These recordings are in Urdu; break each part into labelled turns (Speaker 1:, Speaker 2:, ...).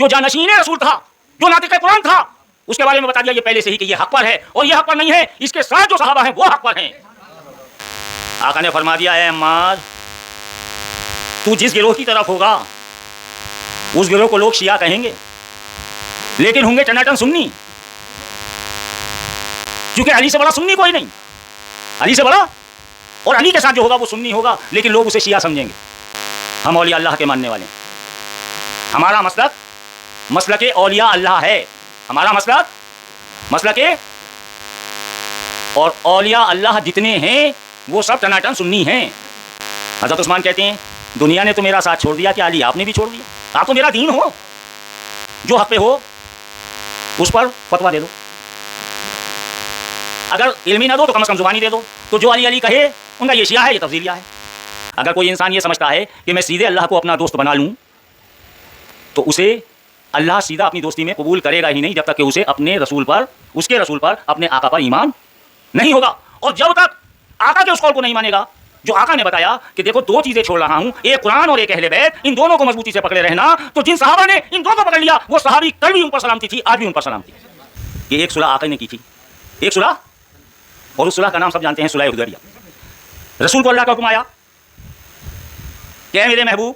Speaker 1: جو جانشین رسول تھا، جو ناطق قرآن تھا، اس کے بارے میں بتا دیا یہ پہلے سے ہی کہ یہ حق پر ہے اور یہ حق پر نہیں ہے، اس کے ساتھ جو صحابہ ہیں وہ حق پر ہیں۔ آقا نے فرما دیا، اے عمار تو جس گروہ کی طرف ہوگا اس گروہ کو لوگ شیعہ کہیں گے، لیکن ہوں گے ٹناٹن سنی، کیونکہ علی سے بڑا سنی کوئی نہیں، علی سے بڑا، اور علی کے ساتھ جو ہوگا وہ سنی ہوگا، لیکن لوگ اسے شیعہ سمجھیں گے۔ ہم اولیاء اللہ کے ماننے والے ہیں، ہمارا مسلک اولیاء اللہ ہے، ہمارا مسلک اور اولیاء اللہ جتنے ہیں وہ سب ٹناٹن سنی ہیں۔ حضرت عثمان کہتے ہیں دنیا نے تو میرا ساتھ چھوڑ دیا، کہ علی آپ نے بھی چھوڑ دیا؟ آپ تو میرا دین ہو، جو حق پہ ہو اس پر فتویٰ دے دو، اگر علمی نہ دو تو کم از کم زبانی دے دو۔ تو جو علی علی کہے ان کا یہ شیعہ ہے، یہ تفضیلیہ ہے۔ اگر کوئی انسان یہ سمجھتا ہے کہ میں سیدھے اللہ کو اپنا دوست بنا لوں تو اسے اللہ سیدھا اپنی دوستی میں قبول کرے گا ہی نہیں، جب تک کہ اسے اپنے رسول پر، اس کے رسول پر، اپنے آقا پر ایمان نہیں ہوگا۔ اور جب تک آقا کے اس قول کو نہیں مانے گا جو آقا نے بتایا کہ دیکھو دو چیزیں چھوڑ رہا ہوں، ایک قرآن اور ایک اہل بیت، ان دونوں کو مضبوطی سے پکڑے رہنا، تو جن صحابہ نے ان دونوں کو پکڑ لیا وہ صحابی کل بھی ان پر سلامتی تھی، آج بھی ان پر سلامتی۔ یہ ایک صلح آقا نے کی تھی، ایک صلح، اور اس صلح کا نام سب جانتے ہیں، صلح حدیبیہ۔ رسول کو اللہ کا حکم آیا کہ اے میرے محبوب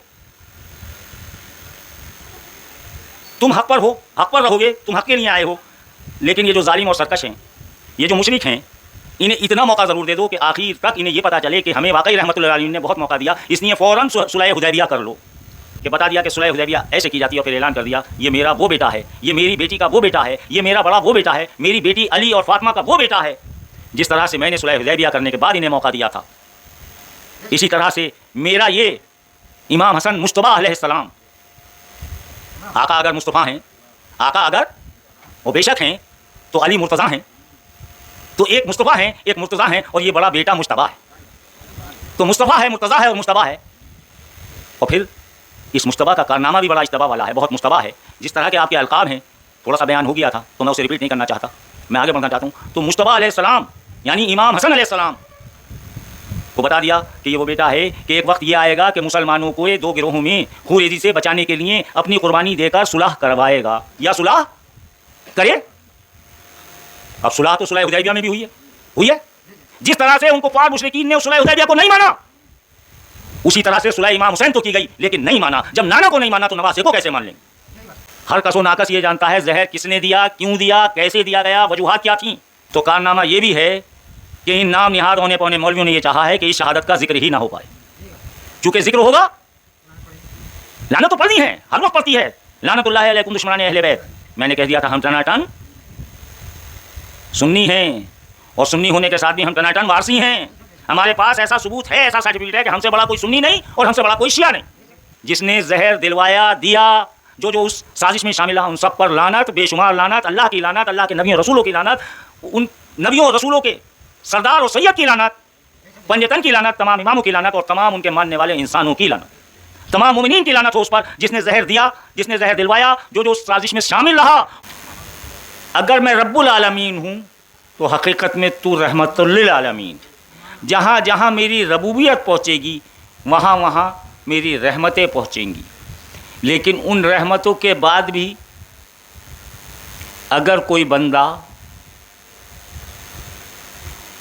Speaker 1: تم حق پر ہو، حق پر رہو گے، تم حق کے لیے آئے ہو، لیکن یہ جو ظالم اور سرکش ہیں، یہ جو مشرک ہیں، انہیں اتنا موقع ضرور دے دو کہ آخر تک انہیں یہ پتا چلے کہ ہمیں واقعی رحمت اللہ علیہ نے بہت موقع دیا، اس لیے فوراً صلح حدیبیہ کر لو۔ کہ بتا دیا کہ صلح حدیبیہ ایسے کی جاتی ہے، اور پھر اعلان کر دیا یہ میرا وہ بیٹا ہے، یہ میری بیٹی کا وہ بیٹا ہے، یہ میرا بڑا وہ بیٹا ہے، میری بیٹی علی اور فاطمہ کا وہ بیٹا ہے۔ جس طرح سے میں نے صلح حدیبیہ کرنے کے بعد انہیں موقع دیا تھا، اسی طرح سے میرا یہ امام حسن مصطفیٰ علیہ السلام، آقا اگر مصطفیٰ ہیں، آقا اگر وہ بے شک ہیں تو علی مرتضیٰ ہیں، تو ایک مصطفیٰ ہیں ایک مرتضیٰ ہیں، اور یہ بڑا بیٹا مجتبیٰ ہے۔ تو مصطفیٰ ہے، مرتضیٰ ہے اور مجتبیٰ ہے، اور پھر اس مجتبیٰ کا کارنامہ بھی بڑا اجتباء والا ہے، بہت مجتبیٰ ہے۔ جس طرح کے آپ کے القاب ہیں، تھوڑا سا بیان ہو گیا تھا تو میں اسے ریپیٹ نہیں کرنا چاہتا، میں آگے بڑھنا چاہتا ہوں۔ تو مجتبیٰ علیہ السلام یعنی امام حسن علیہ السلام کو بتا دیا کہ یہ وہ بیٹا ہے کہ ایک وقت یہ آئے گا کہ مسلمانوں کو دو گروہوں میں خوریزی سے بچانے کے لیے اپنی قربانی دے کر صلح کروائے گا، یا صلح کرے۔ اب صلح تو صلح حدیبیہ میں بھی ہوئی ہے، جس طرح سے ان کو کفار مشرکین نے صلح حدیبیہ کو نہیں مانا، اسی طرح سے صلح امام حسین تو کی گئی لیکن نہیں مانا۔ جب نانا کو نہیں مانا تو نواسے کو کیسے مان لیں گے؟ ہر کس و ناقص یہ جانتا ہے زہر کس نے دیا، کیوں دیا، کیسے دیا گیا، وجوہات کیا تھیں۔ تو کارنامہ یہ بھی ہے کہ ان نام نہاد ہونے پونے مولویوں نے یہ چاہا ہے کہ اس شہادت کا ذکر ہی نہ ہو پائے، چونکہ ذکر ہوگا لعنت تو پڑنی ہے، ہر وقت پڑتی ہے، لعنت اللہ علیکم دشمنان اہل بیت۔ میں نے کہہ دیا تھا ہم ٹناٹن سنی ہیں، اور سنی ہونے کے ساتھ بھی ہم ٹناٹن وارثی ہیں۔ ہمارے پاس ایسا ثبوت ہے، ایسا سرٹیفکیٹ ہے کہ ہم سے بڑا کوئی سنی نہیں اور ہم سے بڑا کوئی شیعہ نہیں۔ جس نے زہر دلوایا دیا، جو اس سازش میں شامل رہا، ان سب پر لعنت، بے شمار لعنت، اللہ کی لعنت، اللہ کے نبیوں رسولوں کی لعنت، ان نبیوں اور رسولوں کے سردار اور سید کی لعنت، پنجتن کی لعنت، تمام اماموں کی لعنت، اور تمام ان کے ماننے والے انسانوں کی لعنت، تمام مومنین کی لعنت ہو اس پر جس نے زہر دیا، جس نے زہر دلوایا، جو اس سازش میں شامل رہا۔ اگر میں رب العالمین ہوں تو حقیقت میں تو رحمت للعالمین، جہاں جہاں میری ربوبیت پہنچے گی وہاں وہاں میری رحمتیں پہنچیں گی، لیکن ان رحمتوں کے بعد بھی اگر کوئی بندہ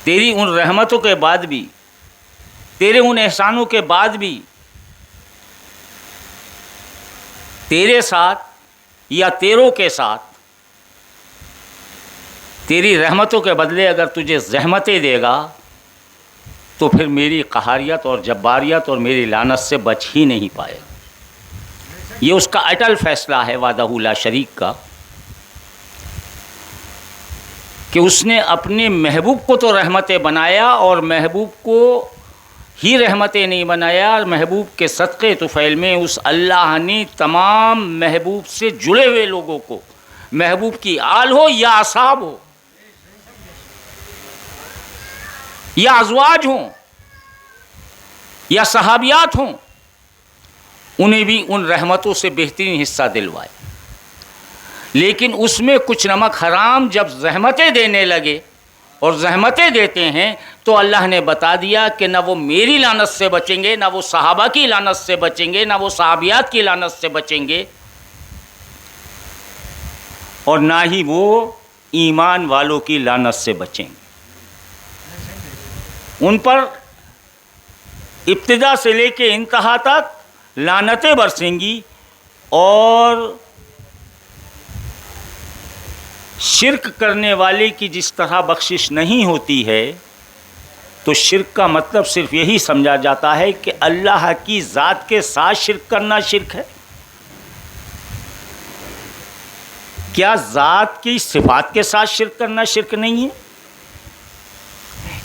Speaker 1: تیری ان رحمتوں کے بعد بھی، تیرے ان احسانوں کے بعد بھی تیرے ساتھ یا تیروں کے ساتھ تیری رحمتوں کے بدلے اگر تجھے زحمتیں دے گا تو پھر میری قہاریت اور جباریت اور میری لعنت سے بچ ہی نہیں پائے گا۔ یہ اس کا اٹل فیصلہ ہے وحدہ لا شریک کا، کہ اس نے اپنے محبوب کو تو رحمتیں بنایا اور محبوب کو ہی رحمتیں نہیں بنایا، محبوب کے صدقے طفیل میں اس اللہ نے تمام محبوب سے جڑے ہوئے لوگوں کو، محبوب کی آل ہو یا اصحاب ہو یا ازواج ہوں یا صحابیات ہوں، انہیں بھی ان رحمتوں سے بہترین حصہ دلوائے۔ لیکن اس میں کچھ نمک حرام جب زحمتیں دینے لگے اور زحمتیں دیتے ہیں تو اللہ نے بتا دیا کہ نہ وہ میری لعنت سے بچیں گے، نہ وہ صحابہ کی لعنت سے بچیں گے، نہ وہ صحابیات کی لعنت سے بچیں گے، اور نہ ہی وہ ایمان والوں کی لعنت سے بچیں گے۔ ان پر ابتدا سے لے کے انتہا تک لعنتیں برسیں گی، اور شرک کرنے والے کی جس طرح بخشش نہیں ہوتی ہے، تو شرک کا مطلب صرف یہی سمجھا جاتا ہے کہ اللہ کی ذات کے ساتھ شرک کرنا شرک ہے۔ کیا ذات کی صفات کے ساتھ شرک کرنا شرک نہیں ہے؟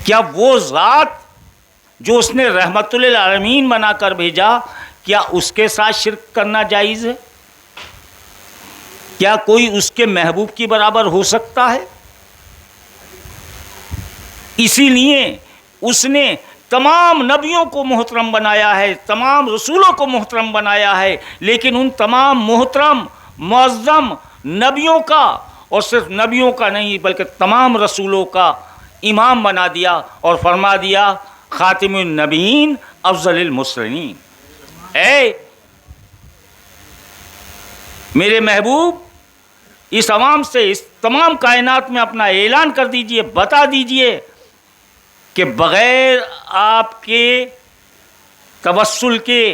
Speaker 1: کیا وہ ذات جو اس نے رحمت للعالمین بنا کر بھیجا، کیا اس کے ساتھ شرک کرنا جائز ہے؟ کیا کوئی اس کے محبوب کی برابر ہو سکتا ہے؟ اسی لیے اس نے تمام نبیوں کو محترم بنایا ہے، تمام رسولوں کو محترم بنایا ہے، لیکن ان تمام محترم معظم نبیوں کا، اور صرف نبیوں کا نہیں بلکہ تمام رسولوں کا امام بنا دیا اور فرما دیا خاتم النبیین افضل المرسلین۔ اے میرے محبوب، اس عوام سے، اس تمام کائنات میں اپنا اعلان کر دیجئے، بتا دیجئے کہ بغیر آپ کے توسل کے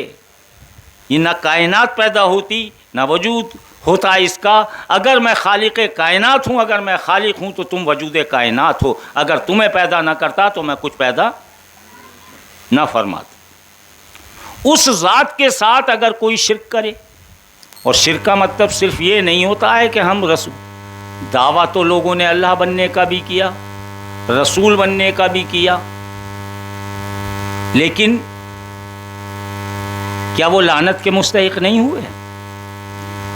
Speaker 1: یہ نہ کائنات پیدا ہوتی، نہ وجود ہوتا اس کا۔ اگر میں خالق کائنات ہوں، اگر میں خالق ہوں تو تم وجود کائنات ہو، اگر تمہیں پیدا نہ کرتا تو میں کچھ پیدا نہ فرماتا۔ اس ذات کے ساتھ اگر کوئی شرک کرے، اور شرک کا مطلب صرف یہ نہیں ہوتا ہے کہ ہم رسول، دعویٰ تو لوگوں نے اللہ بننے کا بھی کیا، رسول بننے کا بھی کیا، لیکن کیا وہ لعنت کے مستحق نہیں ہوئے؟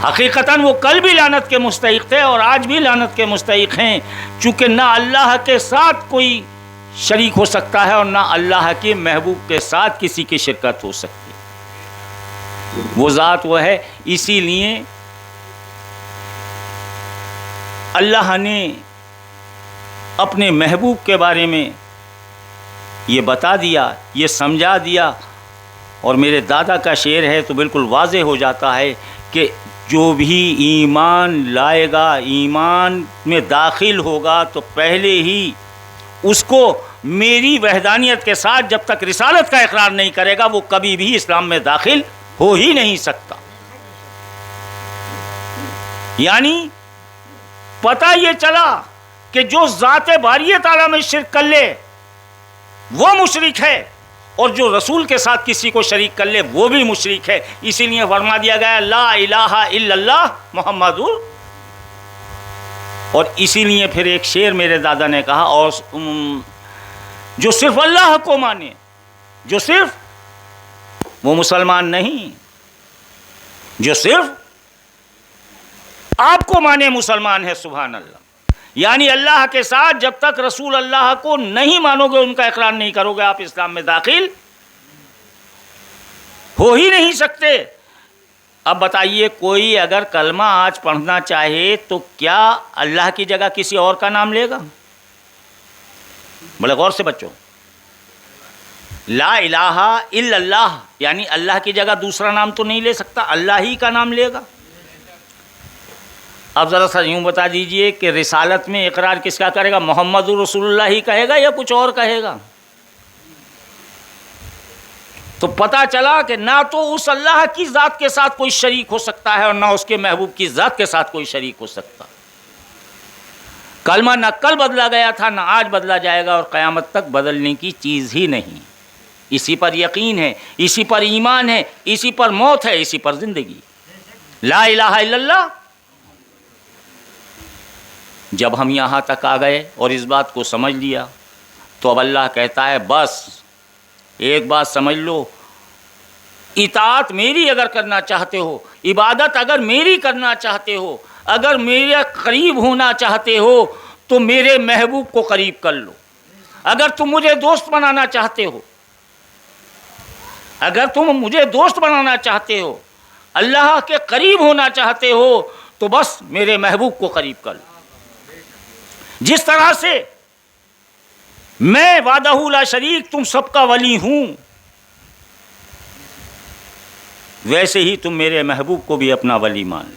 Speaker 1: حقیقتاً وہ کل بھی لعنت کے مستحق تھے اور آج بھی لعنت کے مستحق ہیں، چونکہ نہ اللہ کے ساتھ کوئی شریک ہو سکتا ہے اور نہ اللہ کے محبوب کے ساتھ کسی کی شرکت ہو سکتی ہے۔ وہ ذات وہ ہے۔ اسی لیے اللہ نے اپنے محبوب کے بارے میں یہ بتا دیا، یہ سمجھا دیا، اور میرے دادا کا شعر ہے تو بالکل واضح ہو جاتا ہے کہ جو بھی ایمان لائے گا، ایمان میں داخل ہوگا، تو پہلے ہی اس کو میری وحدانیت کے ساتھ جب تک رسالت کا اقرار نہیں کرے گا، وہ کبھی بھی اسلام میں داخل ہو ہی نہیں سکتا۔ یعنی پتہ یہ چلا کہ جو ذات باری تعالیٰ میں شرک کر لے وہ مشرک ہے، اور جو رسول کے ساتھ کسی کو شریک کر لے وہ بھی مشرک ہے۔ اسی لیے فرما دیا گیا لا الہ الا اللہ محمد۔ اور اسی لیے پھر ایک شعر میرے دادا نے کہا، اور جو صرف اللہ کو مانے، جو صرف وہ مسلمان نہیں، جو صرف آپ کو مانے مسلمان ہے۔ سبحان اللہ۔ یعنی اللہ کے ساتھ جب تک رسول اللہ کو نہیں مانو گے، ان کا اقرار نہیں کرو گے، آپ اسلام میں داخل ہو ہی نہیں سکتے۔ اب بتائیے، کوئی اگر کلمہ آج پڑھنا چاہے تو کیا اللہ کی جگہ کسی اور کا نام لے گا؟ بڑے غور سے بچوں، لا الہ الا اللہ یعنی اللہ کی جگہ دوسرا نام تو نہیں لے سکتا، اللہ ہی کا نام لے گا۔ اب ذرا سا یوں بتا دیجئے کہ رسالت میں اقرار کس کا کرے گا؟ محمد رسول اللہ ہی کہے گا یا کچھ اور کہے گا؟ تو پتہ چلا کہ نہ تو اس اللہ کی ذات کے ساتھ کوئی شریک ہو سکتا ہے، اور نہ اس کے محبوب کی ذات کے ساتھ کوئی شریک ہو سکتا۔ کلمہ نہ کل بدلا گیا تھا، نہ آج بدلا جائے گا، اور قیامت تک بدلنے کی چیز ہی نہیں۔ اسی پر یقین ہے، اسی پر ایمان ہے، اسی پر موت ہے، اسی پر زندگی۔ لا الہ الا اللہ۔ جب ہم یہاں تک آ گئے اور اس بات کو سمجھ لیا، تو اب اللہ کہتا ہے بس ایک بات سمجھ لو، اطاعت میری اگر کرنا چاہتے ہو، عبادت اگر میری کرنا چاہتے ہو، اگر میرے قریب ہونا چاہتے ہو، تو میرے محبوب کو قریب کر لو۔ اگر تم مجھے دوست بنانا چاہتے ہو، اگر تم مجھے دوست بنانا چاہتے ہو، اللہ کے قریب ہونا چاہتے ہو، تو بس میرے محبوب کو قریب کر لو۔ جس طرح سے میں وحدہ لا شریک تم سب کا ولی ہوں، ویسے ہی تم میرے محبوب کو بھی اپنا ولی مان لو۔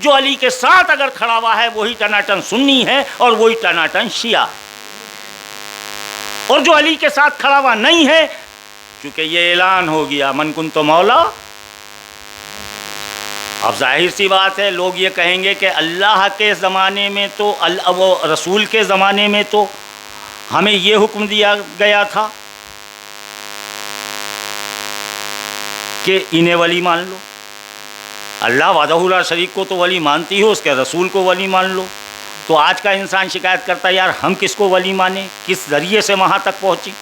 Speaker 1: جو علی کے ساتھ اگر کھڑا ہوا ہے وہی ٹناٹن سنی ہے اور وہی ٹناٹن شیعہ ہے. اور جو علی کے ساتھ کھڑا ہوا نہیں ہے، چونکہ یہ اعلان ہو گیا من کنت مولا. اب ظاہر سی بات ہے لوگ یہ کہیں گے کہ اللہ کے زمانے میں تو وہ رسول کے زمانے میں تو ہمیں یہ حکم دیا گیا تھا کہ انہیں ولی مان لو. اللہ وحدہ لا شریک کو تو ولی مانتی ہو، اس کے رسول کو ولی مان لو. تو آج کا انسان شکایت کرتا ہے یار ہم کس کو ولی مانیں، کس ذریعے سے وہاں تک پہنچیں،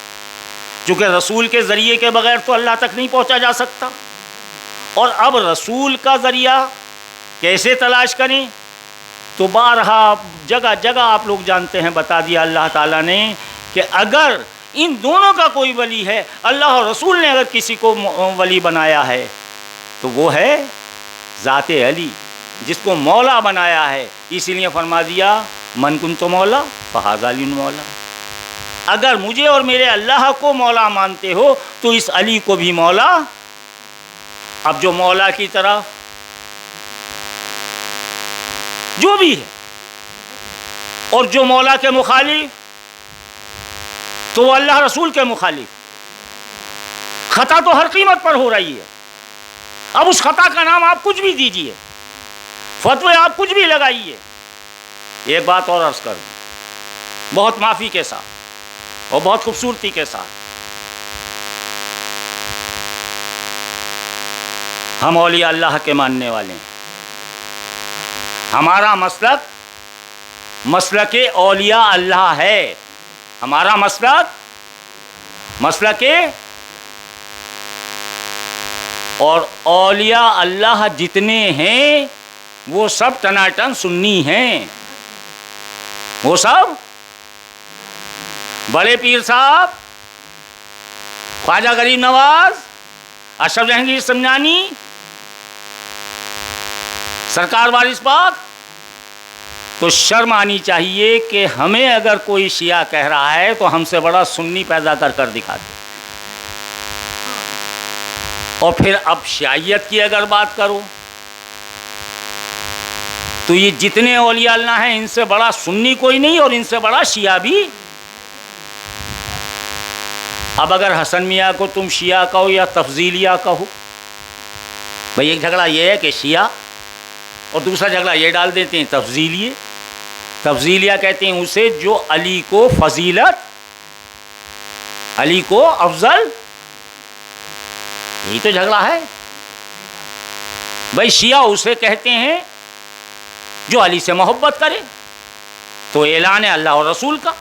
Speaker 1: چونکہ رسول کے ذریعے کے بغیر تو اللہ تک نہیں پہنچا جا سکتا. اور اب رسول کا ذریعہ کیسے تلاش کریں؟ تو بارہا جگہ جگہ آپ لوگ جانتے ہیں بتا دیا اللہ تعالیٰ نے کہ اگر ان دونوں کا کوئی ولی ہے، اللہ اور رسول نے اگر کسی کو ولی بنایا ہے تو وہ ہے ذات علی، جس کو مولا بنایا ہے. اسی لیے فرما دیا من کنت مولا فہذا علی مولا. اگر مجھے اور میرے اللہ کو مولا مانتے ہو تو اس علی کو بھی مولا. اب جو مولا کی طرف جو بھی ہے اور جو مولا کے مخالف تو وہ اللہ رسول کے مخالف. خطا تو ہر قیمت پر ہو رہی ہے. اب اس خطا کا نام آپ کچھ بھی دیجئے، فتوے آپ کچھ بھی لگائیے. ایک بات اور عرض کر دوں بہت معافی کے ساتھ اور بہت خوبصورتی کے ساتھ، ہم اولیاء اللہ کے ماننے والے ہیں. ہمارا مسلک اولیاء اللہ ہے. ہمارا مسلک اور اولیاء اللہ جتنے ہیں وہ سب ٹناٹن سنی ہیں. وہ سب بڑے پیر صاحب، خواجہ غریب نواز، اشرف جہانگیر سمنانی، سرکار وارث پاک. تو شرم آنی چاہیے کہ ہمیں اگر کوئی شیعہ کہہ رہا ہے تو ہم سے بڑا سنی پیدا کر دکھاتے. اور پھر اب شیعیت کی اگر بات کرو تو یہ جتنے اولیاء اللہ ہیں ان سے بڑا سنی کوئی نہیں اور ان سے بڑا شیعہ بھی. اب اگر حسن میاں کو تم شیعہ کہو یا تفضیلیہ کہو، بھئی ایک جھگڑا یہ ہے کہ شیعہ، اور دوسرا جھگڑا یہ ڈال دیتے ہیں تفضیلیہ. تفضیلیہ کہتے ہیں اسے جو علی کو فضیلت، علی کو افضل، یہی تو جھگڑا ہے. بھئی شیعہ اسے کہتے ہیں جو علی سے محبت کرے، تو اعلان ہے اللہ اور رسول کا.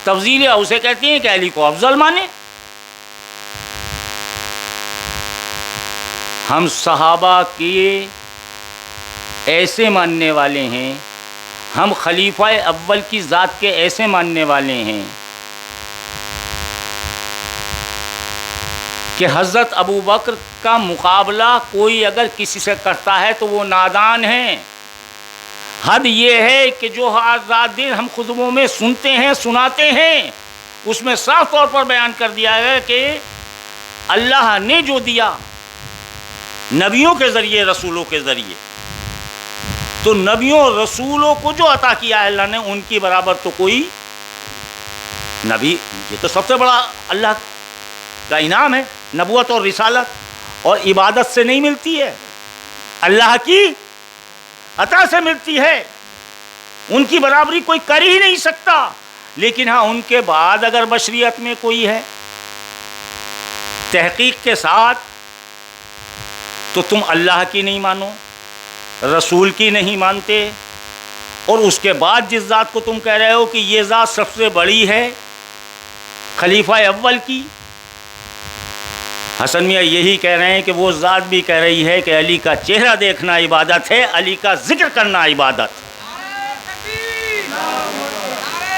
Speaker 1: تفضیلیہ اسے کہتے ہیں کہ علی کو افضل مانے. ہم صحابہ کے ایسے ماننے والے ہیں، ہم خلیفہ اول کی ذات کے ایسے ماننے والے ہیں کہ حضرت ابو بکر کا مقابلہ کوئی اگر کسی سے کرتا ہے تو وہ نادان ہے. حد یہ ہے کہ جو رات دن ہم خطبوں میں سنتے ہیں سناتے ہیں اس میں صاف طور پر بیان کر دیا ہے کہ اللہ نے جو دیا نبیوں کے ذریعے، رسولوں کے ذریعے، تو نبیوں اور رسولوں کو جو عطا کیا ہے اللہ نے ان کی برابر تو کوئی نبی، یہ تو سب سے بڑا اللہ کا انعام ہے. نبوت اور رسالت اور عبادت سے نہیں ملتی ہے، اللہ کی عطا سے ملتی ہے. ان کی برابری کوئی کر ہی نہیں سکتا. لیکن ہاں ان کے بعد اگر بشریت میں کوئی ہے تحقیق کے ساتھ تو تم اللہ کی نہیں مانو، رسول کی نہیں مانتے، اور اس کے بعد جس ذات کو تم کہہ رہے ہو کہ یہ ذات سب سے بڑی ہے خلیفہ اول کی، حسن میاں یہی کہہ رہے ہیں کہ وہ ذات بھی کہہ رہی ہے کہ علی کا چہرہ دیکھنا عبادت ہے، علی کا ذکر کرنا عبادت.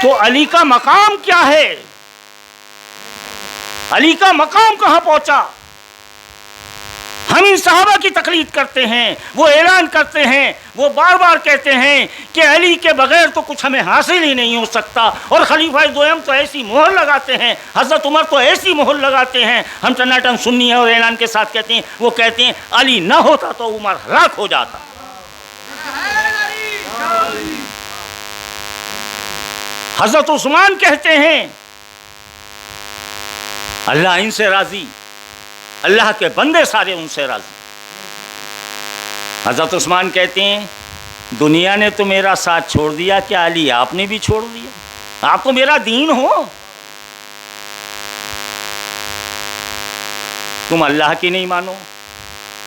Speaker 1: تو علی کا مقام کیا ہے؟ علی کا مقام کہاں پہنچا؟ ہم ان صحابہ کی تقلید کرتے ہیں، وہ اعلان کرتے ہیں، وہ بار بار کہتے ہیں کہ علی کے بغیر تو کچھ ہمیں حاصل ہی نہیں ہو سکتا، اور خلیفہ دوم تو ایسی مہر لگاتے ہیں، حضرت عمر تو ایسی مہر لگاتے ہیں، ہم ٹناٹن سنی ہیں اور اعلان کے ساتھ کہتے ہیں، وہ کہتے ہیں علی نہ ہوتا تو عمر ہلاک ہو جاتا۔ حضرت عثمان کہتے ہیں اللہ ان سے راضی، اللہ کے بندے سارے ان سے راضی۔ حضرت عثمان کہتے ہیں دنیا نے تو میرا ساتھ چھوڑ دیا، کیا علی آپ نے بھی چھوڑ دیا؟ آپ تو میرا دین ہو، تم اللہ کی نہیں مانو،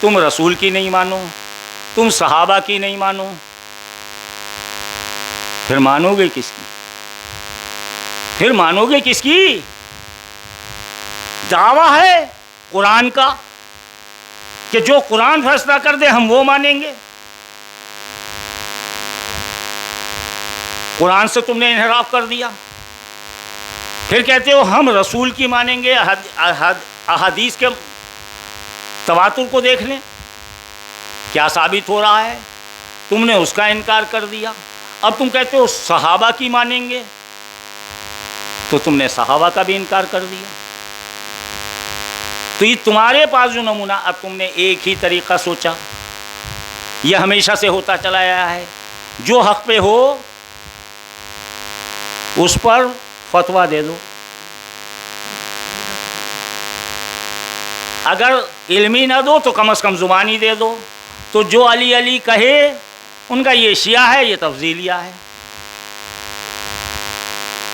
Speaker 1: تم رسول کی نہیں مانو، تم صحابہ کی نہیں مانو، پھر مانو گے کس کی؟ پھر مانو گے کس کی؟ دعویٰ ہے قرآن کا کہ جو قرآن فیصلہ کر دے ہم وہ مانیں گے، قرآن سے تم نے انحراف کر دیا، پھر کہتے ہو ہم رسول کی مانیں گے، احادیث کے تواتر کو دیکھ لیں کیا ثابت ہو رہا ہے، تم نے اس کا انکار کر دیا، اب تم کہتے ہو صحابہ کی مانیں گے، تو تم نے صحابہ کا بھی انکار کر دیا۔ تو یہ تمہارے پاس جو نمونہ، اب تم نے ایک ہی طریقہ سوچا، یہ ہمیشہ سے ہوتا چلا آیا ہے، جو حق پہ ہو اس پر فتویٰ دے دو، اگر علمی نہ دو تو کم از کم زبانی دے دو، تو جو علی علی کہے ان کا یہ شیعہ ہے، یہ تفضیلیہ ہے۔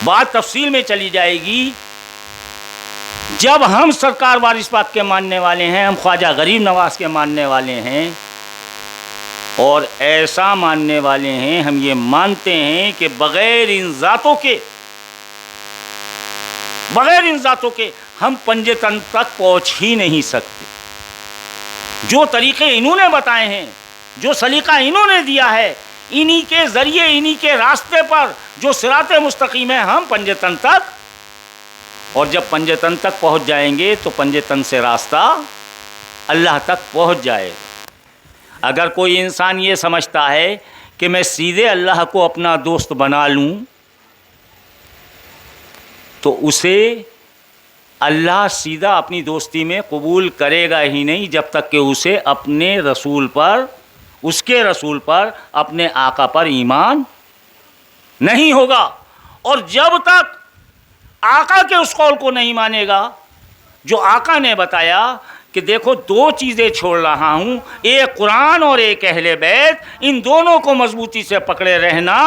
Speaker 1: بات تفصیل میں چلی جائے گی، جب ہم سرکار وارث پاک کے ماننے والے ہیں، ہم خواجہ غریب نواز کے ماننے والے ہیں، اور ایسا ماننے والے ہیں، ہم یہ مانتے ہیں کہ بغیر ان ذاتوں کے ہم پنجے تن تک پہنچ ہی نہیں سکتے۔ جو طریقے انہوں نے بتائے ہیں، جو سلیقہ انہوں نے دیا ہے، انہی کے ذریعے، انہی کے راستے پر جو صراط مستقیم ہے، ہم پنجے تن تک، اور جب پنجے تن تک پہنچ جائیں گے تو پنجے تن سے راستہ اللہ تک پہنچ جائے گا۔ اگر کوئی انسان یہ سمجھتا ہے کہ میں سیدھے اللہ کو اپنا دوست بنا لوں، تو اسے اللہ سیدھا اپنی دوستی میں قبول کرے گا ہی نہیں، جب تک کہ اسے اپنے رسول پر، اس کے رسول پر، اپنے آقا پر ایمان نہیں ہوگا۔ اور جب تک آقا کے اس قول کو نہیں مانے گا جو آقا نے بتایا کہ دیکھو دو چیزیں چھوڑ رہا ہوں، ایک قرآن اور ایک اہل بیت، ان دونوں کو مضبوطی سے پکڑے رہنا،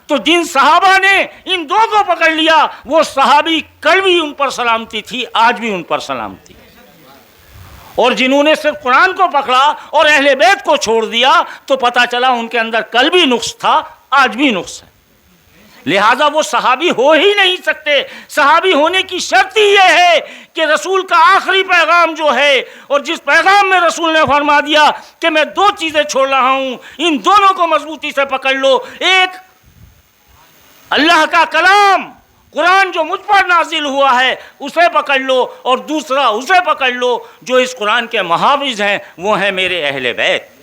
Speaker 1: تو جن صحابہ نے ان دو کو پکڑ لیا، وہ صحابی کل بھی ان پر سلامتی تھی، آج بھی ان پر سلامتی، اور جنہوں نے صرف قرآن کو پکڑا اور اہل بیت کو چھوڑ دیا، تو پتہ چلا ان کے اندر کل بھی نقص تھا، آج بھی نقص ہے، لہذا وہ صحابی ہو ہی نہیں سکتے۔ صحابی ہونے کی شرط ہی یہ ہے کہ رسول کا آخری پیغام جو ہے، اور جس پیغام میں رسول نے فرما دیا کہ میں دو چیزیں چھوڑ رہا ہوں، ان دونوں کو مضبوطی سے پکڑ لو، ایک اللہ کا کلام قرآن جو مجھ پر نازل ہوا ہے اسے پکڑ لو، اور دوسرا اسے پکڑ لو جو اس قرآن کے محافظ ہیں، وہ ہیں میرے اہل بیت۔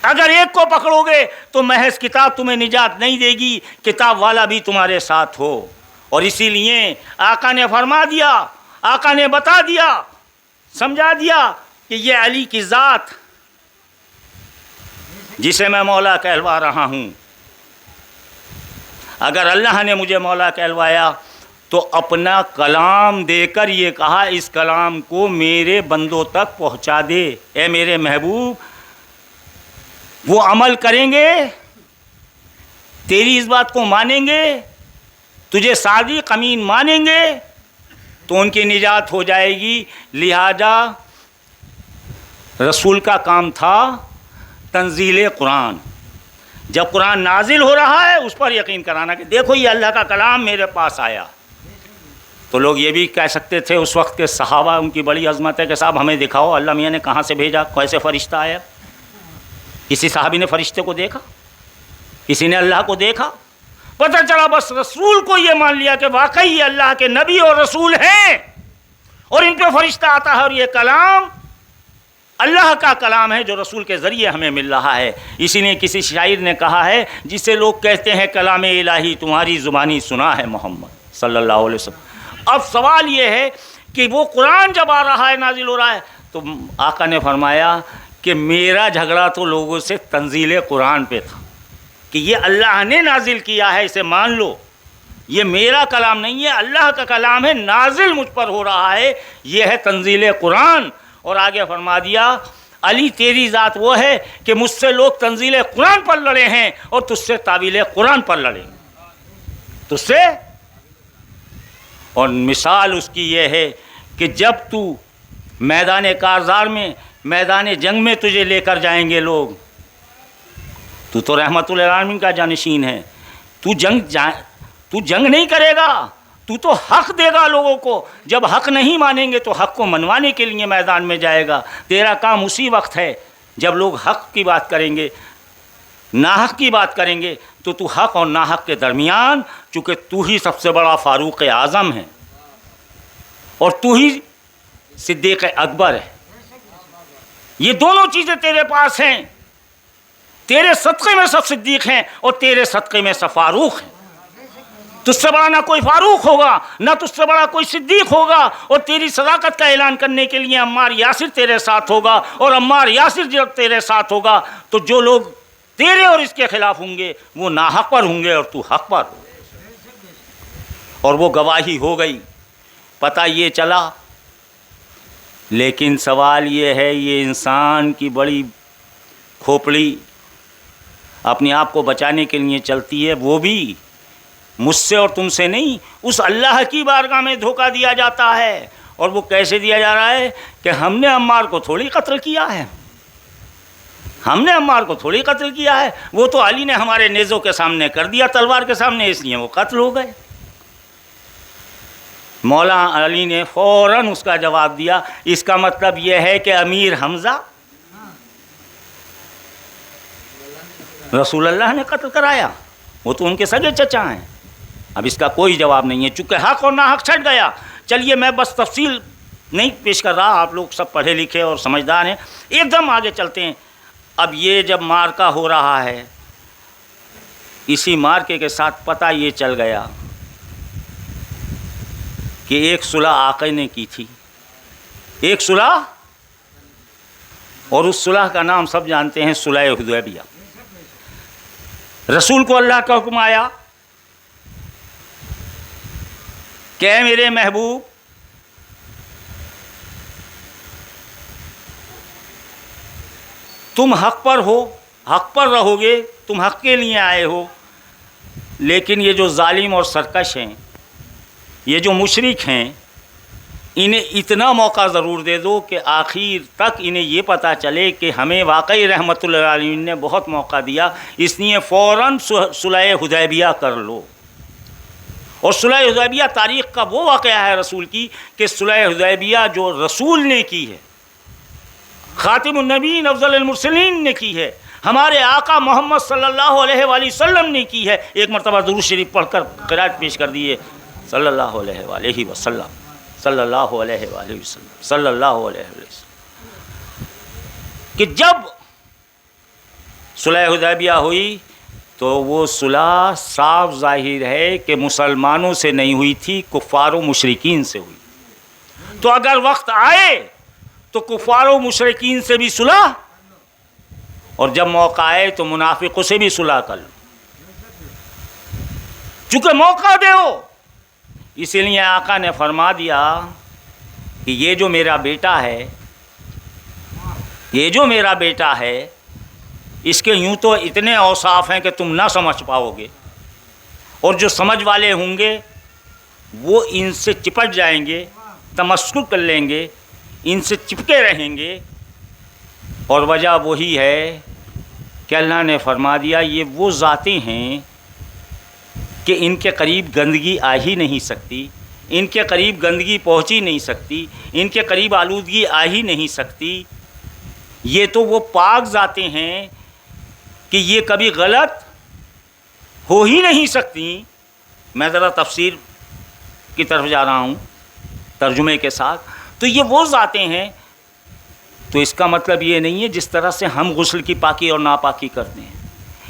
Speaker 1: اگر ایک کو پکڑو گے تو محض کتاب تمہیں نجات نہیں دے گی، کتاب والا بھی تمہارے ساتھ ہو، اور اسی لیے آقا نے فرما دیا، آقا نے بتا دیا، سمجھا دیا کہ یہ علی کی ذات جسے میں مولا کہلوا رہا ہوں، اگر اللہ نے مجھے مولا کہلوایا تو اپنا کلام دے کر یہ کہا اس کلام کو میرے بندوں تک پہنچا دے، اے میرے محبوب، وہ عمل کریں گے، تیری اس بات کو مانیں گے، تجھے صادق امین مانیں گے، تو ان کی نجات ہو جائے گی۔ لہذا رسول کا کام تھا تنزیل قرآن، جب قرآن نازل ہو رہا ہے اس پر یقین کرانا کہ دیکھو یہ اللہ کا کلام میرے پاس آیا۔ تو لوگ یہ بھی کہہ سکتے تھے اس وقت کے صحابہ، ان کی بڑی عظمت ہے کہ صاحب ہمیں دکھاؤ اللہ میاں نے کہاں سے بھیجا، کیسے فرشتہ آیا؟ کسی صحابی نے فرشتے کو دیکھا؟ کسی نے اللہ کو دیکھا؟ پتہ چلا بس رسول کو یہ مان لیا کہ واقعی یہ اللہ کے نبی اور رسول ہیں، اور ان پہ فرشتہ آتا ہے، اور یہ کلام اللہ کا کلام ہے جو رسول کے ذریعے ہمیں مل رہا ہے۔ اسی لیے کسی شاعر نے کہا ہے، جسے لوگ کہتے ہیں کلام الہی تمہاری زبانی سنا ہے محمد صلی اللہ علیہ وسلم۔ اب سوال یہ ہے کہ وہ قرآن جب آ رہا ہے، نازل ہو رہا ہے، تو آقا نے فرمایا کہ میرا جھگڑا تو لوگوں سے تنزیل قرآن پہ تھا کہ یہ اللہ نے نازل کیا ہے، اسے مان لو، یہ میرا کلام نہیں ہے، اللہ کا کلام ہے، نازل مجھ پر ہو رہا ہے، یہ ہے تنزیل قرآن۔ اور آگے فرما دیا، علی تیری ذات وہ ہے کہ مجھ سے لوگ تنزیل قرآن پر لڑے ہیں اور تجھ سے تعویل قرآن پر لڑے، تجھ سے۔ اور مثال اس کی یہ ہے کہ جب تو میدان کارزار میں، میدان جنگ میں تجھے لے کر جائیں گے لوگ، تو رحمت للعالمین کا جانشین ہے، تو جنگ نہیں کرے گا، تو حق دے گا لوگوں کو۔ جب حق نہیں مانیں گے تو حق کو منوانے کے لیے میدان میں جائے گا۔ تیرا کام اسی وقت ہے جب لوگ حق کی بات کریں گے، ناحق کی بات کریں گے، تو حق اور ناحق کے درمیان، چونکہ تو ہی سب سے بڑا فاروق اعظم ہے اور تو ہی صدیق اکبر ہے، یہ دونوں چیزیں تیرے پاس ہیں، تیرے صدقے میں سب صدیق ہیں اور تیرے صدقے میں سب فاروق ہیں۔ تجھ سے بڑا نہ کوئی فاروق ہوگا، نہ تجھ سے بڑا کوئی صدیق ہوگا، اور تیری صداقت کا اعلان کرنے کے لیے عمار یاسر تیرے ساتھ ہوگا، اور عمار یاسر جب تیرے ساتھ ہوگا تو جو لوگ تیرے اور اس کے خلاف ہوں گے وہ ناحق پر ہوں گے اور تو حق پر۔ اور وہ گواہی ہو گئی، پتہ یہ چلا۔ لیکن سوال یہ ہے، یہ انسان کی بڑی کھوپڑی اپنے آپ کو بچانے کے لیے چلتی ہے، وہ بھی مجھ سے اور تم سے نہیں، اس اللہ کی بارگاہ میں دھوکہ دیا جاتا ہے۔ اور وہ کیسے دیا جا رہا ہے کہ ہم نے عمار کو تھوڑی قتل کیا ہے، ہم نے عمار کو تھوڑی قتل کیا ہے، وہ تو علی نے ہمارے نیزوں کے سامنے کر دیا، تلوار کے سامنے، اس لیے وہ قتل ہو گئے۔ مولا علی نے فوراً اس کا جواب دیا، اس کا مطلب یہ ہے کہ امیر حمزہ رسول اللہ نے قتل کرایا، وہ تو ان کے سگے چچا ہیں۔ اب اس کا کوئی جواب نہیں ہے، چونکہ حق اور ناحق چھٹ گیا۔ چلیے میں بس تفصیل نہیں پیش کر رہا، آپ لوگ سب پڑھے لکھے اور سمجھدار ہیں، ایک دم آگے چلتے ہیں۔ اب یہ جب مارکا ہو رہا ہے، اسی مارکے کے ساتھ پتہ یہ چل گیا کہ ایک صلح آقا نے کی تھی، ایک صلح، اور اس صلح کا نام سب جانتے ہیں، صلح حدیبیہ۔ رسول کو اللہ کا حکم آیا کہ اے میرے محبوب، تم حق پر ہو، حق پر رہو گے، تم حق کے لیے آئے ہو، لیکن یہ جو ظالم اور سرکش ہیں، یہ جو مشرک ہیں، انہیں اتنا موقع ضرور دے دو کہ آخر تک انہیں یہ پتہ چلے کہ ہمیں واقعی رحمت اللہ علیہ نے بہت موقع دیا، اس لیے فوراً صلح حدیبیہ کر لو۔ اور صلح حدیبیہ تاریخ کا وہ واقعہ ہے رسول کی کہ صلح حدیبیہ جو رسول نے کی ہے، خاتم النبیین افضل المرسلین نے کی ہے، ہمارے آقا محمد صلی اللہ علیہ وآلہ وسلم نے کی ہے۔ ایک مرتبہ درود شریف پڑھ کر قرات پیش کر دیے، صلی اللہ علیہ وآلہ وسلم، صلی اللہ علیہ وآلہ وسلم، صلی اللہ علیہ وسلم۔ کہ جب صلح حدیبیہ ہوئی تو وہ صلح صاف ظاہر ہے کہ مسلمانوں سے نہیں ہوئی تھی، کفار و مشرکین سے ہوئی۔ تو اگر وقت آئے تو کفار و مشرکین سے بھی صلح، اور جب موقع آئے تو منافقوں سے بھی صلح کر لو، چونکہ موقع دو۔ اسی لیے آقا نے فرما دیا کہ یہ جو میرا بیٹا ہے، یہ جو میرا بیٹا ہے، اس کے یوں تو اتنے اوصاف ہیں کہ تم نہ سمجھ پاؤ گے، اور جو سمجھ والے ہوں گے وہ ان سے چپٹ جائیں گے، تمسک کر لیں گے، ان سے چپکے رہیں گے۔ اور وجہ وہی ہے کہ اللہ نے فرما دیا یہ وہ ذاتیں ہیں کہ ان کے قریب گندگی آ ہی نہیں سکتی، ان کے قریب گندگی پہنچ ہی نہیں سکتی، ان کے قریب آلودگی آ ہی نہیں سکتی۔ یہ تو وہ پاک ذاتیں ہیں کہ یہ کبھی غلط ہو ہی نہیں سکتی۔ میں ذرا تفسیر کی طرف جا رہا ہوں ترجمے کے ساتھ۔ تو یہ وہ ذاتیں ہیں. تو اس کا مطلب یہ نہیں ہے جس طرح سے ہم غسل کی پاکی اور ناپاکی کرتے ہیں.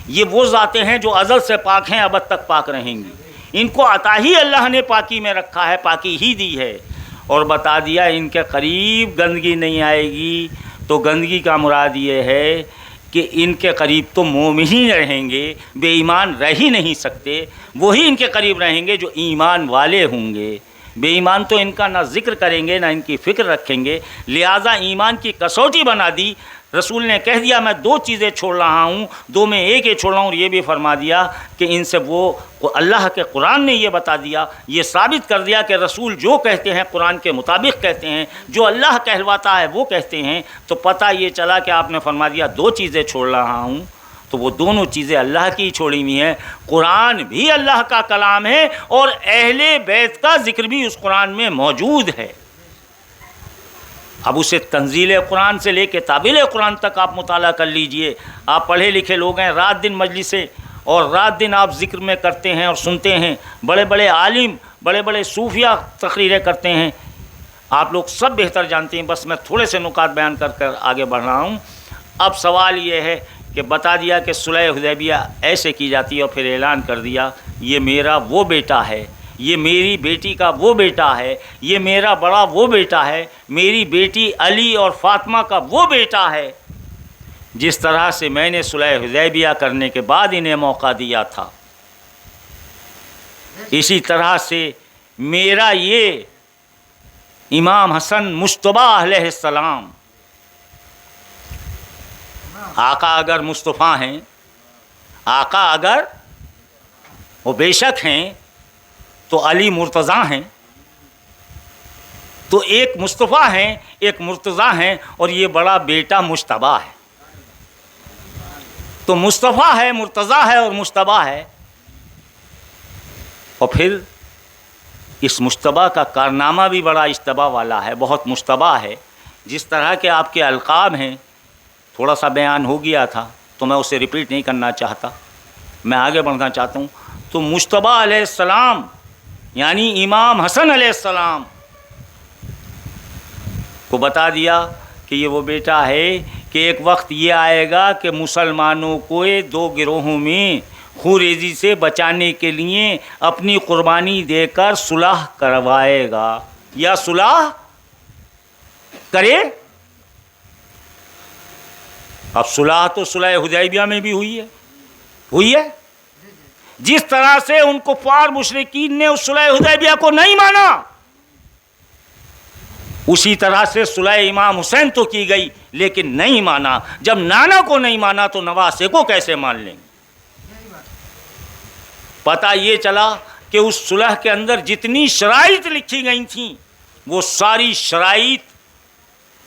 Speaker 1: یہ وہ ذاتیں ہیں جو ازل سے پاک ہیں، ابد تک پاک رہیں گی. ان کو عطا ہی اللہ نے پاکی میں رکھا ہے، پاکی ہی دی ہے، اور بتا دیا ان کے قریب گندگی نہیں آئے گی. تو گندگی کا مراد یہ ہے کہ ان کے قریب تو مومن ہی رہیں گے، بے ایمان رہ ہی نہیں سکتے. وہی ان کے قریب رہیں گے جو ایمان والے ہوں گے. بے ایمان تو ان کا نہ ذکر کریں گے نہ ان کی فکر رکھیں گے. لہٰذا ایمان کی کسوٹی بنا دی. رسول نے کہہ دیا میں 2 چیزیں چھوڑ رہا ہوں، 2 میں 1 ہی چھوڑ رہا ہوں. اور یہ بھی فرما دیا کہ ان سے وہ اللہ کے قرآن نے یہ بتا دیا، یہ ثابت کر دیا کہ رسول جو کہتے ہیں قرآن کے مطابق کہتے ہیں، جو اللہ کہلواتا ہے وہ کہتے ہیں. تو پتہ یہ چلا کہ آپ نے فرما دیا 2 چیزیں چھوڑ رہا ہوں، تو وہ دونوں چیزیں اللہ کی چھوڑی ہوئی ہیں. قرآن بھی اللہ کا کلام ہے اور اہل بیت کا ذکر بھی اس قرآن میں موجود ہے. اب اسے تنزیل قرآن سے لے کے تعبیل قرآن تک آپ مطالعہ کر لیجئے. آپ پڑھے لکھے لوگ ہیں، رات دن مجلسیں اور رات دن آپ ذکر میں کرتے ہیں اور سنتے ہیں. بڑے بڑے عالم، بڑے بڑے صوفیہ تقریریں کرتے ہیں. آپ لوگ سب بہتر جانتے ہیں. بس میں تھوڑے سے نکات بیان کر کر آگے بڑھ رہا ہوں. اب سوال یہ ہے کہ بتا دیا کہ صلح حدیبیہ ایسے کی جاتی ہے، اور پھر اعلان کر دیا یہ میرا وہ بیٹا ہے، یہ میری بیٹی کا وہ بیٹا ہے، یہ میرا بڑا وہ بیٹا ہے، میری بیٹی علی اور فاطمہ کا وہ بیٹا ہے. جس طرح سے میں نے صلح حدیبیہ کرنے کے بعد انہیں موقع دیا تھا، اسی طرح سے میرا یہ امام حسن مجتبیٰ علیہ السلام، آقا اگر مصطفیٰ ہیں، آقا اگر وہ بے شک ہیں، تو علی مرتضیٰ ہیں. تو ایک مصطفیٰ ہیں، ایک مرتضیٰ ہیں، اور یہ بڑا بیٹا مجتبیٰ ہے. تو مصطفیٰ ہے، مرتضیٰ ہے اور مجتبیٰ ہے. اور پھر اس مجتبیٰ کا کارنامہ بھی بڑا اجتباء والا ہے، بہت مجتبیٰ ہے. جس طرح کے آپ کے القاب ہیں، تھوڑا سا بیان ہو گیا تھا تو میں اسے ریپیٹ نہیں کرنا چاہتا، میں آگے بڑھنا چاہتا ہوں. تو مجتبیٰ علیہ السلام یعنی امام حسن علیہ السلام کو بتا دیا کہ یہ وہ بیٹا ہے کہ ایک وقت یہ آئے گا کہ مسلمانوں کو 2 گروہوں میں خوریزی سے بچانے کے لیے اپنی قربانی دے کر صلح کروائے گا یا صلح کرے. اب صلح تو صلح حدیبیہ میں بھی ہوئی ہے. جس طرح سے ان کفار مشرکین نے اس صلح حدیبیہ کو نہیں مانا، اسی طرح سے صلح امام حسین تو کی گئی لیکن نہیں مانا. جب نانا کو نہیں مانا تو نواسے کو کیسے مان لیں گے؟ پتہ یہ چلا کہ اس صلح کے اندر جتنی شرائط لکھی گئی تھیں وہ ساری شرائط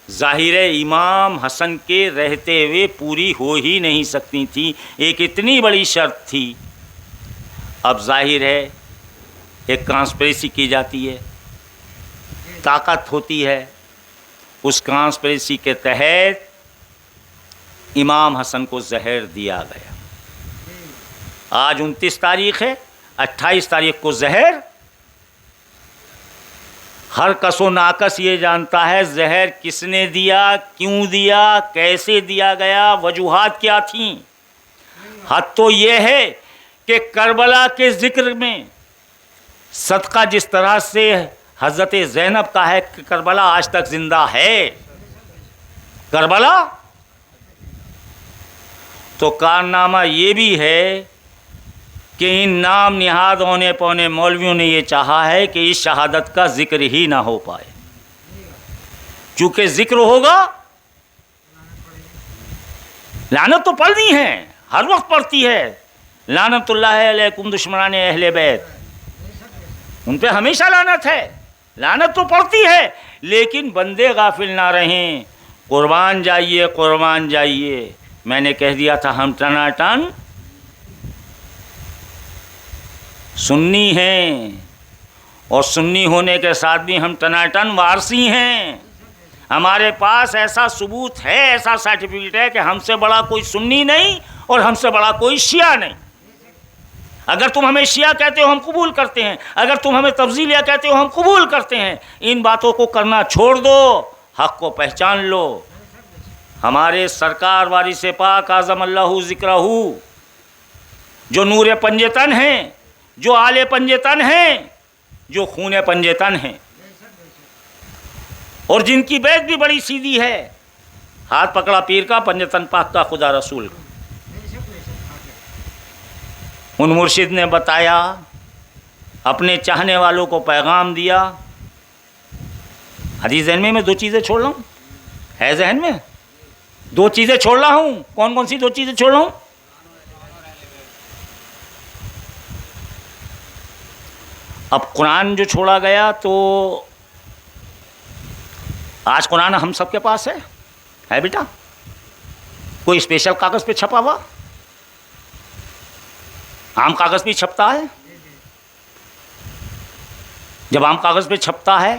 Speaker 1: ظاہر امام حسن کے رہتے ہوئے پوری ہو ہی نہیں سکتی تھی. ایک اتنی بڑی شرط تھی. اب ظاہر ہے ایک کانسپریسی کی جاتی ہے، طاقت ہوتی ہے. اس کانسپریسی کے تحت امام حسن کو زہر دیا گیا. آج 29 تاریخ ہے، 28 تاریخ کو زہر. ہر کس و ناکس یہ جانتا ہے زہر کس نے دیا، کیوں دیا، کیسے دیا گیا، وجوہات کیا تھیں. حد تو یہ ہے کہ کربلا کے ذکر میں صدقہ جس طرح سے حضرت زینب کا ہے کہ کربلا آج تک زندہ ہے. کربلا تو کارنامہ یہ بھی ہے کہ ان نام نہاد ہونے پونے مولویوں نے یہ چاہا ہے کہ اس شہادت کا ذکر ہی نہ ہو پائے. چونکہ ذکر ہوگا لعنت تو پڑھنی ہے، ہر وقت پڑھتی ہے. لعنت اللہ علیکم دشمنان اہل بیت، ان پہ ہمیشہ لعنت ہے. لعنت تو پڑھتی ہے لیکن بندے غافل نہ رہیں. قربان جائیے، قربان جائیے. میں نے کہہ دیا تھا ہم ٹناٹن سنی ہیں، اور سنی ہونے کے ساتھ بھی ہم ٹناٹن وارثی ہیں. ہمارے پاس ایسا ثبوت ہے، ایسا سرٹیفکیٹ ہے کہ ہم سے بڑا کوئی سنی نہیں اور ہم سے بڑا کوئی شیعہ نہیں. اگر تم ہمیں شیعہ کہتے ہو ہم قبول کرتے ہیں، اگر تم ہمیں تفضیلیہ کہتے ہو ہم قبول کرتے ہیں، ان باتوں کو کرنا چھوڑ دو، حق کو پہچان لو۔ ہمارے سرکار وارث پاک اعظم اللہ ذکرہ، جو نور پنجے تن ہیں، جو آل پنجے تن ہیں، جو خون پنجے تن ہیں، اور جن کی بیعت بھی بڑی سیدھی ہے، ہاتھ پکڑا پیر کا، پنجے تن پاک کا، خدا رسول کا۔ ان مرشد نے بتایا، اپنے چاہنے والوں کو پیغام دیا۔ حدیث ذہن میں دو چیزیں چھوڑ رہا ہوں، ہے ذہن میں؟ دو چیزیں چھوڑ رہا ہوں۔ کون کون سی دو چیزیں چھوڑ رہا ہوں؟ اب قرآن جو چھوڑا گیا، تو آج قرآن ہم سب کے پاس ہے بیٹا؟ کوئی اسپیشل کاغذ پہ چھپا ہوا؟ عام کاغذ پہ چھپتا ہے۔ جب عام کاغذ پہ چھپتا ہے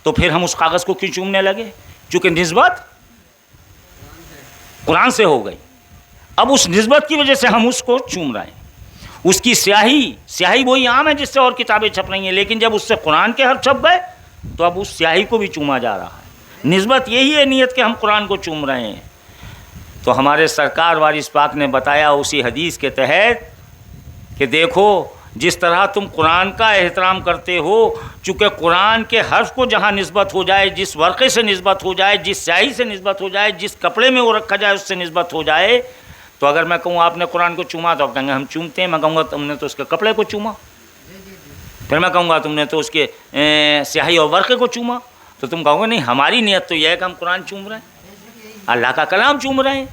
Speaker 1: تو پھر ہم اس کاغذ کو کیوں چومنے لگے؟ چونکہ نسبت قرآن سے ہو گئی۔ اب اس نسبت کی وجہ سے ہم اس کو چوم رہے ہیں۔ اس کی سیاہی وہی عام ہے جس سے اور کتابیں چھپ رہی ہیں، لیکن جب اس سے قرآن کے حرف چھپ گئے تو اب اس سیاہی کو بھی چوما جا رہا ہے۔ نسبت یہی ہے نیت کہ ہم قرآن کو چوم رہے ہیں۔ تو ہمارے سرکار وارث پاک نے بتایا اسی حدیث کے تحت کہ دیکھو، جس طرح تم قرآن کا احترام کرتے ہو، چونکہ قرآن کے حرف کو جہاں نسبت ہو جائے، جس ورقے سے نسبت ہو جائے، جس سیاہی سے نسبت ہو جائے، جس کپڑے میں وہ رکھا جائے اس سے نسبت ہو جائے، تو اگر میں کہوں آپ نے قرآن کو چوما تو آپ کہیں گے ہم چومتے ہیں۔ میں کہوں گا تم نے تو اس کے کپڑے کو چوما۔ پھر میں کہوں گا تم نے تو اس کے سیاہی اور ورقے کو چوما، تو تم کہو گے نہیں، ہماری نیت تو یہ ہے کہ ہم قرآن چوم رہے ہیں، اللہ کا کلام چوم رہے ہیں۔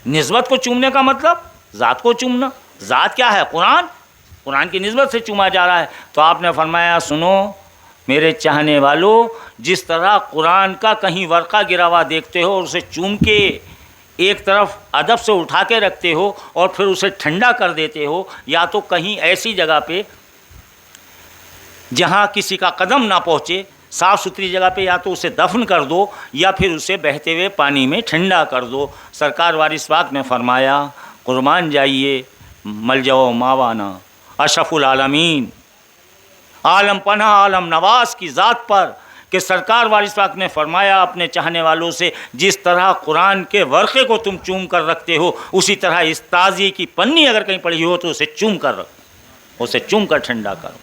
Speaker 1: نسبت کو چومنے کا مطلب ذات کو چومنا۔ ذات کیا ہے؟ قرآن کی نسبت سے چوما جا رہا ہے۔ تو آپ نے فرمایا سنو میرے چاہنے والوں، جس طرح قرآن کا کہیں ورقہ گرا ہوا دیکھتے ہو اور اسے چوم کے ایک طرف ادب سے اٹھا کے رکھتے ہو اور پھر اسے ٹھنڈا کر دیتے ہو، یا تو کہیں ایسی جگہ پہ جہاں کسی کا قدم نہ پہنچے، صاف ستھری جگہ پہ، یا تو اسے دفن کر دو یا پھر اسے بہتے ہوئے پانی میں ٹھنڈا کر دو۔ سرکار وارث پاک نے فرمایا قربان جائیے ملجا و ماوانا اشرف العالمین، عالم پناہ عالم نواز کی ذات پر، کہ سرکار وارث پاک نے فرمایا اپنے چاہنے والوں سے جس طرح قرآن کے ورقے کو تم چوم کر رکھتے ہو، اسی طرح اس تعزیے کی پنی اگر کہیں پڑی ہو تو اسے چوم کر رکھو، اسے چوم کر ٹھنڈا کرو۔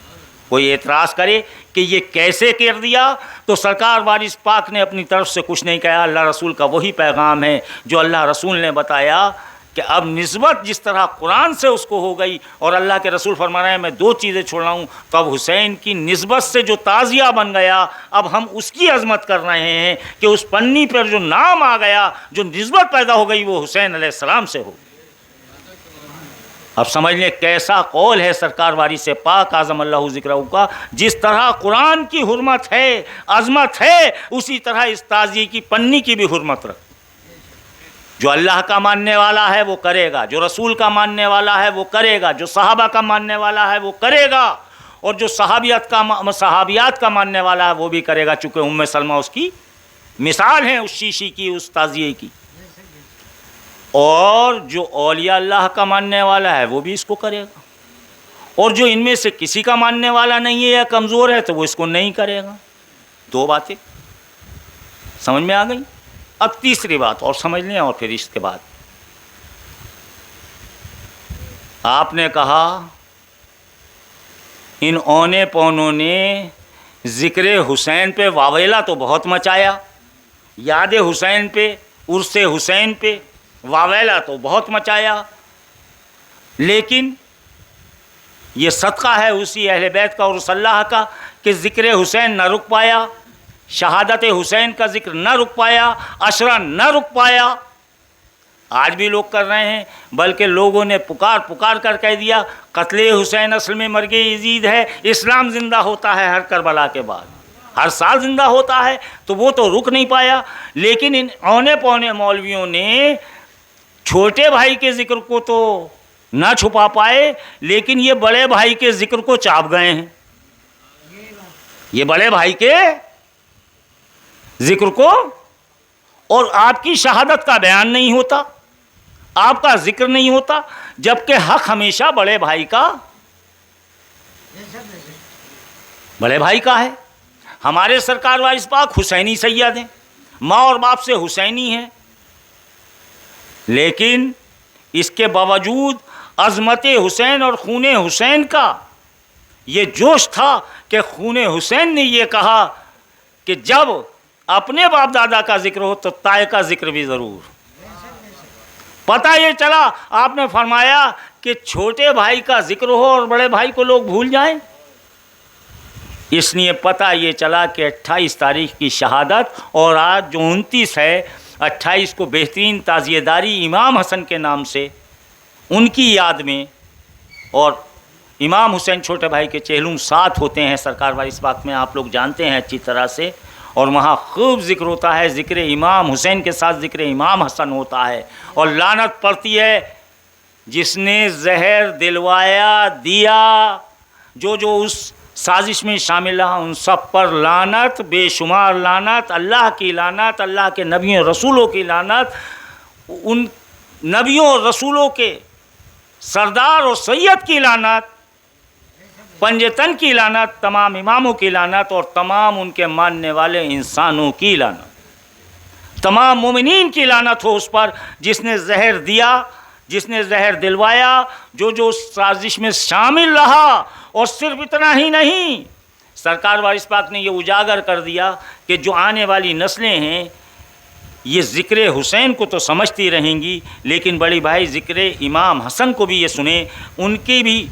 Speaker 1: کوئی اعتراض کرے کہ یہ کیسے کر دیا، تو سرکار وارث پاک نے اپنی طرف سے کچھ نہیں کہا، اللہ رسول کا وہی پیغام ہے جو اللہ رسول نے بتایا کہ اب نسبت جس طرح قرآن سے اس کو ہو گئی، اور اللہ کے رسول فرما رہے ہیں میں دو چیزیں چھوڑ رہا ہوں، تو اب حسین کی نسبت سے جو تعزیہ بن گیا، اب ہم اس کی عظمت کر رہے ہیں کہ اس پنی پر جو نام آ گیا، جو نسبت پیدا ہو گئی، وہ حسین علیہ السلام سے ہو۔ اب سمجھ لیں کیسا قول ہے سرکار وارث پاک اعظم اللہ ذکرہ کا۔ جس طرح قرآن کی حرمت ہے، عظمت ہے، اسی طرح اس تعزیے کی پنی کی بھی حرمت رکھ۔ جو اللہ کا ماننے والا ہے وہ کرے گا، جو رسول کا ماننے والا ہے وہ کرے گا، جو صحابہ کا ماننے والا ہے وہ کرے گا، اور جو صحابیات کا ماننے والا ہے وہ بھی کرے گا، چونکہ ام سلمہ اس کی مثال ہیں، اس شیشی کی، اس تعزیے کی۔ اور جو اولیاء اللہ کا ماننے والا ہے وہ بھی اس کو کرے گا، اور جو ان میں سے کسی کا ماننے والا نہیں ہے یا کمزور ہے تو وہ اس کو نہیں کرے گا۔ دو باتیں سمجھ میں آ گئی۔ اب تیسری بات اور سمجھ لیں، اور پھر اس کے بعد آپ نے کہا ان اونے پونوں نے ذکر حسین پہ واویلا تو بہت مچایا، یاد حسین پہ، عرس حسین پہ واویلا تو بہت مچایا، لیکن یہ صدقہ ہے اسی اہل بیت کا اور رسول اللہ کا کہ ذکر حسین نہ رک پایا، شہادت حسین کا ذکر نہ رک پایا، عشرہ نہ رک پایا۔ آج بھی لوگ کر رہے ہیں، بلکہ لوگوں نے پکار کر کہہ دیا قتل حسین اصل میں مرگ یزید ہے، اسلام زندہ ہوتا ہے ہر کربلا کے بعد، ہر سال زندہ ہوتا ہے، تو وہ تو رک نہیں پایا۔ لیکن ان اونے پونے مولویوں نے چھوٹے بھائی کے ذکر کو تو نہ چھپا پائے، لیکن یہ بڑے بھائی کے ذکر کو چاپ گئے ہیں۔ یہ بڑے بھائی کے ذکر کو، اور آپ کی شہادت کا بیان نہیں ہوتا، آپ کا ذکر نہیں ہوتا، جبکہ حق ہمیشہ بڑے بھائی کا بڑے بھائی کا ہے. ہمارے سرکار وارث پاک حسینی سید ہیں, ماں اور باپ سے حسینی ہیں, لیکن اس کے باوجود عظمت حسین اور خون حسین کا یہ جوش تھا کہ خون حسین نے یہ کہا کہ جب اپنے باپ دادا کا ذکر ہو تو تائے کا ذکر بھی ضرور. پتہ یہ چلا آپ نے فرمایا کہ چھوٹے بھائی کا ذکر ہو اور بڑے بھائی کو لوگ بھول جائیں. اس لیے پتہ یہ چلا کہ 28 تاریخ کی شہادت اور آج جو 29 ہے, 28 کو بہترین تعزیہ داری امام حسن کے نام سے ان کی یاد میں, اور امام حسین چھوٹے بھائی کے چہلم 7 ہوتے ہیں سرکار وارث پاک میں, آپ لوگ جانتے ہیں اچھی طرح سے, اور وہاں خوب ذکر ہوتا ہے. ذکر امام حسین کے ساتھ ذکر امام حسن ہوتا ہے, اور لعنت پڑتی ہے جس نے زہر دلوایا دیا, جو اس سازش میں شامل رہا, ان سب پر لعنت, بے شمار لعنت, اللہ کی لعنت, اللہ کے نبیوں رسولوں کی لعنت, ان نبیوں اور رسولوں کے سردار اور سید کی لعنت, پنجتن کی لعنت, تمام اماموں کی لعنت, اور تمام ان کے ماننے والے انسانوں کی لعنت, تمام مومنین کی لعنت ہو اس پر جس نے زہر دیا, جس نے زہر دلوایا, جو سازش میں شامل رہا. اور صرف اتنا ہی نہیں, سرکار وارث پاک نے یہ اجاگر کر دیا کہ جو آنے والی نسلیں ہیں یہ ذکر حسین کو تو سمجھتی رہیں گی, لیکن بڑی بھائی ذکر امام حسن کو بھی یہ سنیں. ان کی بھی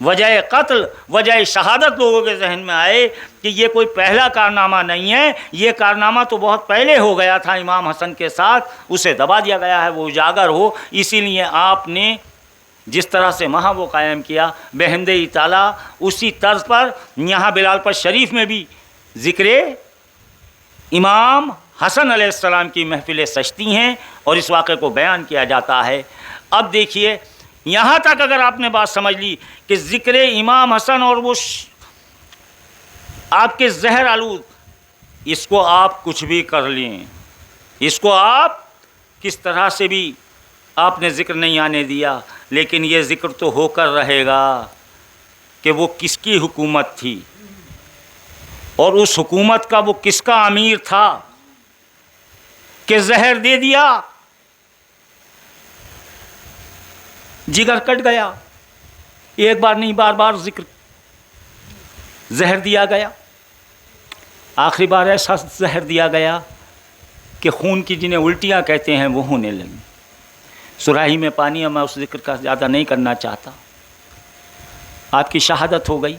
Speaker 1: وجہ قتل, وجہ شہادت لوگوں کے ذہن میں آئے کہ یہ کوئی پہلا کارنامہ نہیں ہے, یہ کارنامہ تو بہت پہلے ہو گیا تھا امام حسن کے ساتھ, اسے دبا دیا گیا ہے, وہ اجاگر ہو. اسی لیے آپ نے جس طرح سے وہاں وہ قائم کیا بحمد تعالیٰ, اسی طرز پر یہاں بلال پر شریف میں بھی ذکر امام حسن علیہ السلام کی محفلیں سجتی ہیں اور اس واقعے کو بیان کیا جاتا ہے. اب دیکھیے یہاں تک اگر آپ نے بات سمجھ لی کہ ذکر امام حسن اور وہ آپ کے زہر آلود, اس کو آپ کچھ بھی کر لیں, اس کو آپ کس طرح سے بھی آپ نے ذکر نہیں آنے دیا, لیکن یہ ذکر تو ہو کر رہے گا کہ وہ کس کی حکومت تھی اور اس حکومت کا وہ کس کا امیر تھا کہ زہر دے دیا, جگر کٹ گیا. ایک بار نہیں بار بار ذکر زہر دیا گیا. آخری بار ایسا زہر دیا گیا کہ خون کی جنہیں الٹیاں کہتے ہیں وہ ہونے لگیں. سراہی میں پانی, میں اس ذکر کا زیادہ نہیں کرنا چاہتا. آپ کی شہادت ہو گئی,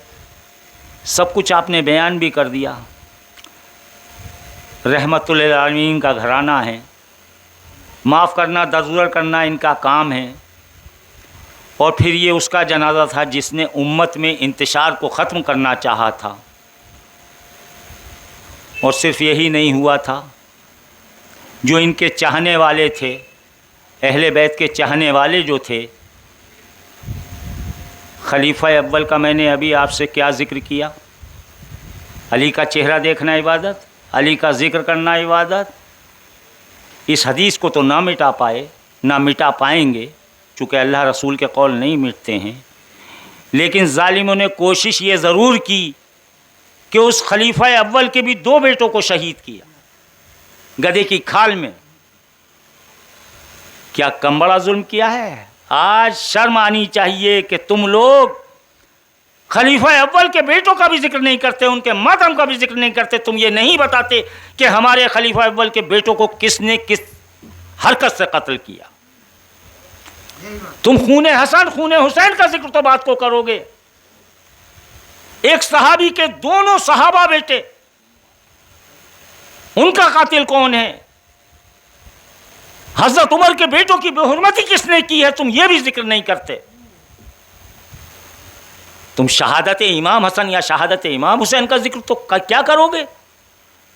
Speaker 1: سب کچھ آپ نے بیان بھی کر دیا. رحمت للعالمین کا گھرانہ ہے, معاف کرنا درگزر کرنا ان کا کام ہے, اور پھر یہ اس کا جنازہ تھا جس نے امت میں انتشار کو ختم کرنا چاہا تھا. اور صرف یہی نہیں ہوا تھا, جو ان کے چاہنے والے تھے, اہل بیت کے چاہنے والے جو تھے, خلیفہ اول کا میں نے ابھی آپ سے کیا ذکر کیا, علی کا چہرہ دیکھنا عبادت, علی کا ذکر کرنا عبادت. اس حدیث کو تو نہ مٹا پائے, نہ مٹا پائیں گے, چونکہ اللہ رسول کے قول نہیں مٹتے ہیں, لیکن ظالموں نے کوشش یہ ضرور کی کہ اس خلیفہ اول کے بھی 2 بیٹوں کو شہید کیا گدھے کی کھال میں. کیا کم بڑا ظلم کیا ہے؟ آج شرم آنی چاہیے کہ تم لوگ خلیفہ اول کے بیٹوں کا بھی ذکر نہیں کرتے, ان کے ماتم کا بھی ذکر نہیں کرتے. تم یہ نہیں بتاتے کہ ہمارے خلیفہ اول کے بیٹوں کو کس نے کس حرکت سے قتل کیا. تم خون حسن خون حسین کا ذکر تو بات کو کرو گے. ایک صحابی کے دونوں صحابہ بیٹے, ان کا قاتل کون ہے؟ حضرت عمر کے بیٹوں کی بے حرمتی کس نے کی ہے؟ تم یہ بھی ذکر نہیں کرتے. تم شہادت امام حسن یا شہادت امام حسین کا ذکر تو کیا کرو گے؟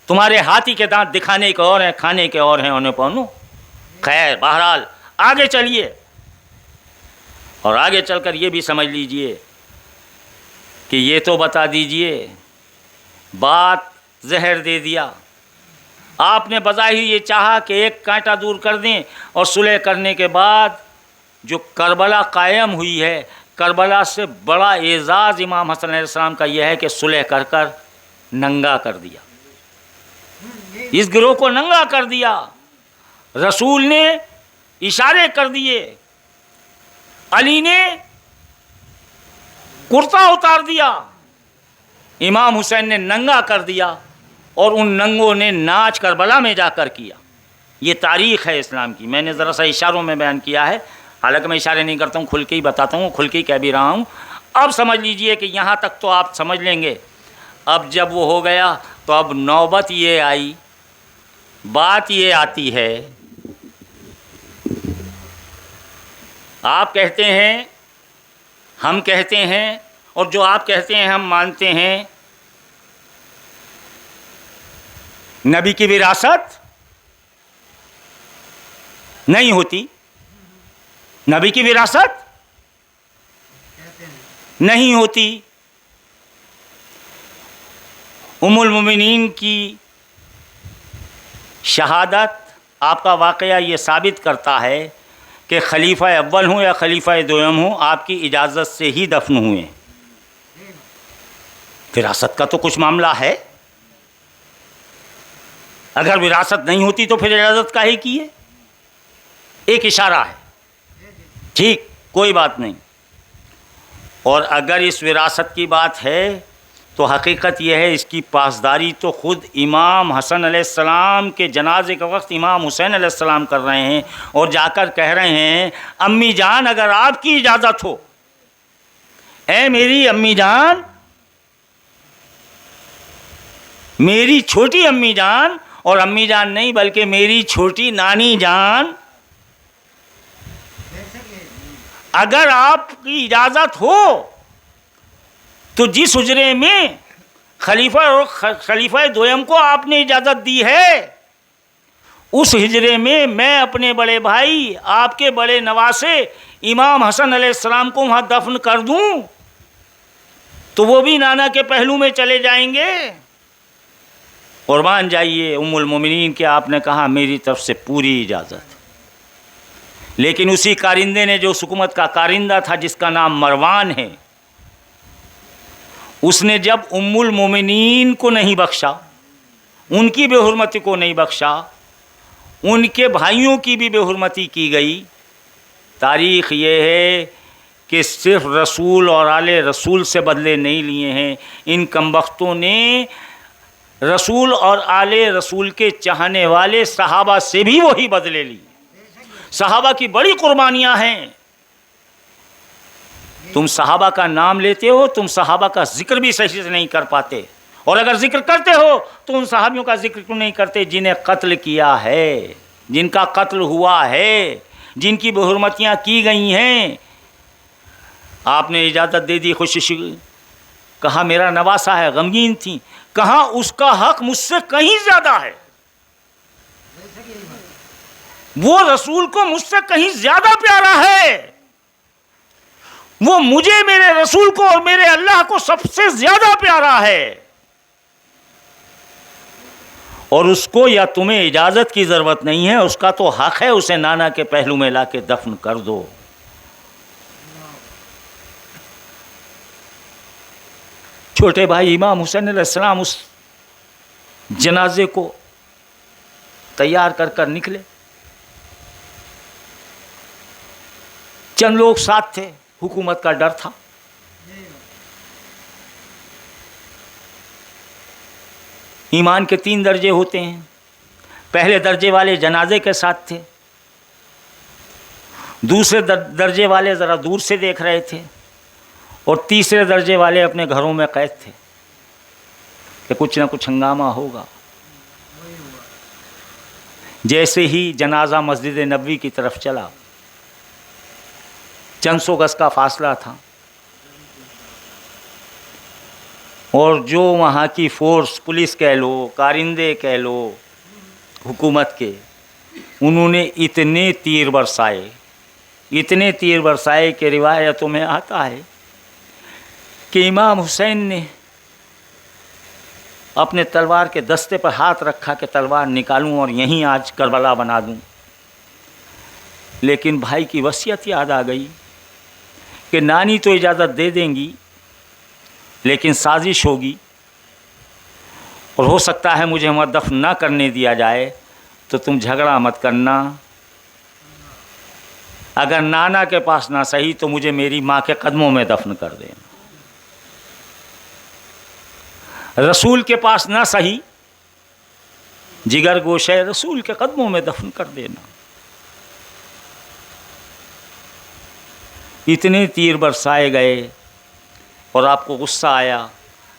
Speaker 1: تمہارے ہاتھی کے دانت دکھانے کے اور ہیں, کھانے کے اور ہیں, انہیں پہنو. خیر بہرحال آگے چلیے, اور آگے چل کر یہ بھی سمجھ لیجئے کہ یہ تو بتا دیجئے بات زہر دے دیا. آپ نے بظاہر یہ چاہا کہ ایک کانٹا دور کر دیں, اور صلح کرنے کے بعد جو کربلا قائم ہوئی ہے, کربلا سے بڑا اعزاز امام حسن علیہ السلام کا یہ ہے کہ صلح کر کر ننگا کر دیا، اس گروہ کو ننگا کر دیا، رسول نے اشارے کر دیے، علی نے کرتا اتار دیا، امام حسین نے ننگا کر دیا، اور ان ننگوں نے ناچ کربلا میں جا کر کیا۔ یہ تاریخ ہے اسلام کی، میں نے ذرا سا اشاروں میں بیان کیا ہے، حالانکہ میں اشارے نہیں کرتا ہوں، کھل کے ہی بتاتا ہوں، کھل کے ہی کہہ بھی رہا ہوں۔ اب سمجھ لیجئے کہ یہاں تک تو آپ سمجھ لیں گے۔ اب جب وہ ہو گیا تو اب نوبت یہ آئی، بات یہ آتی ہے، آپ کہتے ہیں، ہم کہتے ہیں، اور جو آپ کہتے ہیں ہم مانتے ہیں، نبی کی وراثت نہیں ہوتی، نبی کی وراثت نہیں ہوتی۔ ام المومنین کی شہادت، آپ کا واقعہ یہ ثابت کرتا ہے کہ خلیفہ اول ہوں یا خلیفہ دوم ہوں، آپ کی اجازت سے ہی دفن ہوئے۔ وراثت کا تو کچھ معاملہ ہے، اگر وراثت نہیں ہوتی تو پھر اجازت کا ہی کی ہے، ایک اشارہ ہے، ٹھیک، کوئی بات نہیں۔ اور اگر اس وراثت کی بات ہے تو حقیقت یہ ہے اس کی پاسداری تو خود امام حسن علیہ السلام کے جنازے کے وقت امام حسین علیہ السلام کر رہے ہیں، اور جا کر کہہ رہے ہیں امی جان اگر آپ کی اجازت ہو، اے میری امی جان، میری چھوٹی امی جان، اور امی جان نہیں بلکہ میری چھوٹی نانی جان، اگر آپ کی اجازت ہو تو جس حجرے میں خلیفہ دویم کو آپ نے اجازت دی ہے، اس حجرے میں اپنے بڑے بھائی، آپ کے بڑے نواسے امام حسن علیہ السلام کو وہاں دفن کر دوں تو وہ بھی نانا کے پہلو میں چلے جائیں گے۔ قربان جائیے ام المومنین کہ آپ نے کہا میری طرف سے پوری اجازت۔ لیکن اسی کارندے نے، جو حکومت کا کارندہ تھا جس کا نام مروان ہے، اس نے جب ام المومنین کو نہیں بخشا، ان کی بے حرمتی کو نہیں بخشا، ان کے بھائیوں کی بھی بے حرمتی کی گئی۔ تاریخ یہ ہے کہ صرف رسول اور آل رسول سے بدلے نہیں لیے ہیں، ان کمبختوں نے رسول اور آل رسول کے چاہنے والے صحابہ سے بھی وہی بدلے لیے۔ صحابہ کی بڑی قربانیاں ہیں، تم صحابہ کا نام لیتے ہو، تم صحابہ کا ذکر بھی صحیح سے نہیں کر پاتے، اور اگر ذکر کرتے ہو تو ان صحابیوں کا ذکر کیوں نہیں کرتے جنہیں قتل کیا ہے، جن کا قتل ہوا ہے، جن کی بے حرمتیاں کی گئی ہیں۔ آپ نے اجازت دے دی، خوشی، کہا میرا نواسا ہے، غمگین تھی، کہا اس کا حق مجھ سے کہیں زیادہ ہے، وہ رسول کو مجھ سے کہیں زیادہ پیارا ہے، وہ مجھے، میرے رسول کو اور میرے اللہ کو سب سے زیادہ پیارا ہے، اور اس کو یا تمہیں اجازت کی ضرورت نہیں ہے، اس کا تو حق ہے، اسے نانا کے پہلو میں لا کے دفن کر دو۔ چھوٹے بھائی امام حسین علیہ السلام اس جنازے کو تیار کر نکلے، چند لوگ ساتھ تھے، حکومت کا ڈر تھا، ایمان کے 3 درجے ہوتے ہیں، پہلے درجے والے جنازے کے ساتھ تھے، دوسرے درجے والے ذرا دور سے دیکھ رہے تھے، اور تیسرے درجے والے اپنے گھروں میں قید تھے کہ کچھ نہ کچھ ہنگامہ ہوگا۔ جیسے ہی جنازہ مسجد نبوی کی طرف چلا، چند سو گز کا فاصلہ تھا، اور جو وہاں کی فورس، پولیس کہہ لو، کارندے کہہ لو حکومت کے، انہوں نے اتنے تیر برسائے کہ روایتوں میں آتا ہے کہ امام حسین نے اپنے تلوار کے دستے پر ہاتھ رکھا کہ تلوار نکالوں اور یہیں آج کربلا بنا دوں، لیکن بھائی کی وصیت یاد آ گئی کہ نانی تو اجازت دے دیں گی لیکن سازش ہوگی اور ہو سکتا ہے مجھے وہاں دفن نہ کرنے دیا جائے، تو تم جھگڑا مت کرنا، اگر نانا کے پاس نہ صحیح تو مجھے میری ماں کے قدموں میں دفن کر دینا، رسول کے پاس نہ صحیح جگر گوشے رسول کے قدموں میں دفن کر دینا۔ اتنے تیر برسائے گئے اور آپ کو غصہ آیا،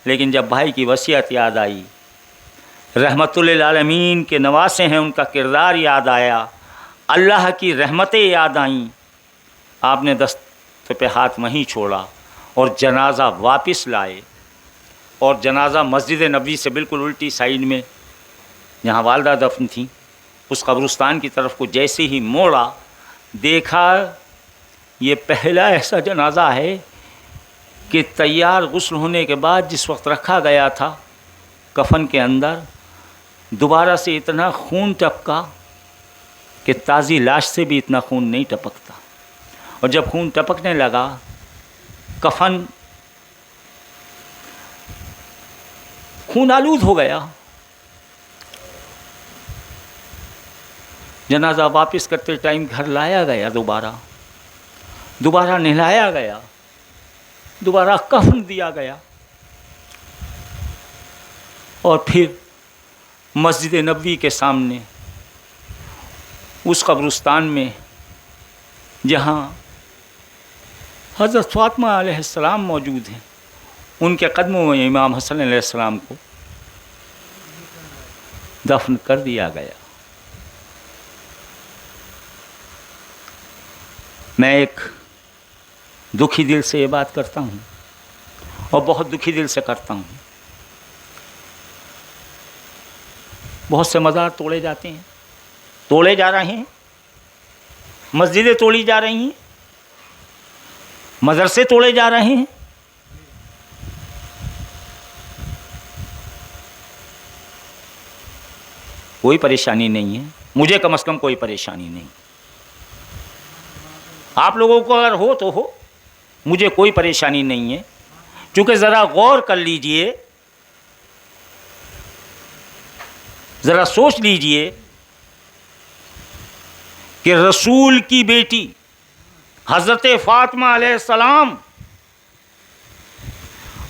Speaker 1: لیکن جب بھائی کی وصیت یاد آئی، رحمت للعالمین کے نواسے ہیں ان کا کردار یاد آیا، اللہ کی رحمتیں یاد آئیں، آپ نے دست پہ ہاتھ وہیں چھوڑا اور جنازہ واپس لائے، اور جنازہ مسجد نبوی سے بالکل الٹی سائیڈ میں جہاں والدہ دفن تھیں اس قبرستان کی طرف کو جیسے ہی موڑا، دیکھا یہ پہلا ایسا جنازہ ہے کہ تیار غسل ہونے کے بعد جس وقت رکھا گیا تھا کفن کے اندر، دوبارہ سے اتنا خون ٹپکا کہ تازی لاش سے بھی اتنا خون نہیں ٹپکتا، اور جب خون ٹپکنے لگا کفن خون آلود ہو گیا۔ جنازہ واپس کرتے ٹائم گھر لایا گیا، دوبارہ نہلایا گیا، دوبارہ کفن دیا گیا، اور پھر مسجد نبوی کے سامنے اس قبرستان میں جہاں حضرت فاطمہ علیہ السلام موجود ہیں ان کے قدموں میں امام حسن علیہ السلام کو دفن کر دیا گیا۔ میں ایک دکھی دل سے یہ بات کرتا ہوں اور بہت دکھی دل سے کرتا ہوں، بہت سے مزار توڑے جاتے ہیں، توڑے جا رہے ہیں، مسجدیں توڑی جا رہی ہیں، مدرسے توڑے جا رہے ہیں، کوئی پریشانی نہیں ہے، مجھے کم از کم کوئی پریشانی نہیں، آپ لوگوں کو اگر ہو تو ہو، مجھے کوئی پریشانی نہیں ہے، کیونکہ ذرا غور کر لیجئے، ذرا سوچ لیجئے کہ رسول کی بیٹی حضرت فاطمہ علیہ السلام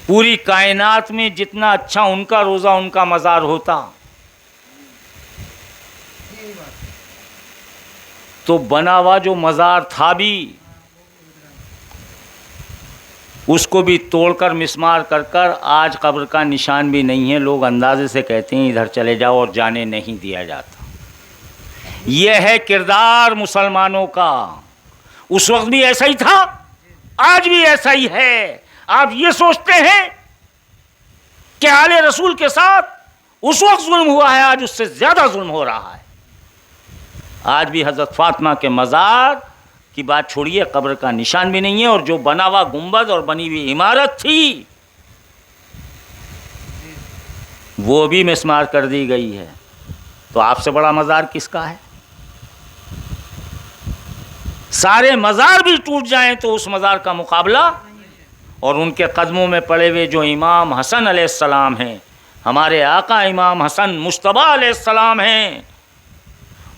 Speaker 1: پوری کائنات میں جتنا اچھا ان کا روزہ ان کا مزار ہوتا تو بنا ہوا جو مزار تھا بھی اس کو بھی توڑ کر مسمار کر کر آج قبر کا نشان بھی نہیں ہے، لوگ اندازے سے کہتے ہیں ادھر چلے جاؤ اور جانے نہیں دیا جاتا۔ یہ ہے کردار مسلمانوں کا، اس وقت بھی ایسا ہی تھا، آج بھی ایسا ہی ہے۔ آپ یہ سوچتے ہیں کہ آل رسول کے ساتھ اس وقت ظلم ہوا ہے، آج اس سے زیادہ ظلم ہو رہا ہے۔ آج بھی حضرت فاطمہ کے مزار کی بات چھوڑیے، قبر کا نشان بھی نہیں ہے، اور جو بنا ہوا گنبد اور بنی ہوئی عمارت تھی وہ بھی مسمار کر دی گئی ہے، تو آپ سے بڑا مزار کس کا ہے؟ سارے مزار بھی ٹوٹ جائیں تو اس مزار کا مقابلہ، اور ان کے قدموں میں پڑے ہوئے جو امام حسن علیہ السلام ہیں، ہمارے آقا امام حسن مجتبیٰ علیہ السلام ہیں،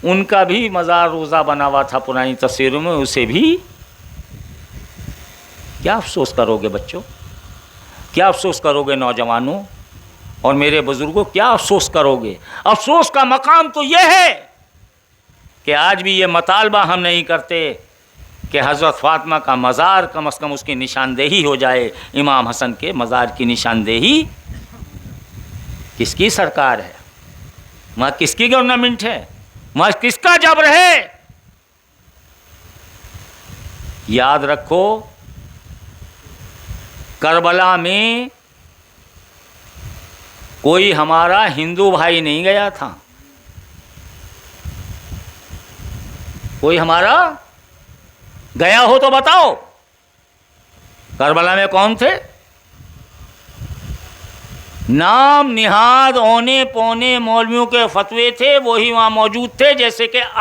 Speaker 1: ان کا بھی مزار روزہ بنا ہوا تھا پرانی تصویروں میں، اسے بھی کیا افسوس کرو گے بچوں، کیا افسوس کرو گے نوجوانوں اور میرے بزرگوں، کیا افسوس کرو گے؟ افسوس کا مقام تو یہ ہے کہ آج بھی یہ مطالبہ ہم نہیں کرتے کہ حضرت فاطمہ کا مزار کم از کم اس کی نشاندہی ہو جائے۔ امام حسن کے مزار کی نشاندہی کس کی سرکار ہے؟ وہاں کس کی گورنمنٹ ہے؟ وہاں کس کا جبر ہے؟ یاد رکھو کربلا میں کوئی ہمارا ہندو بھائی نہیں گیا تھا، کوئی ہمارا گیا ہو تو بتاؤ، کربلا میں کون تھے؟ نام نہاد اونے پونے مولویوں کے فتوے تھے، وہی وہاں موجود تھے، جیسے کہ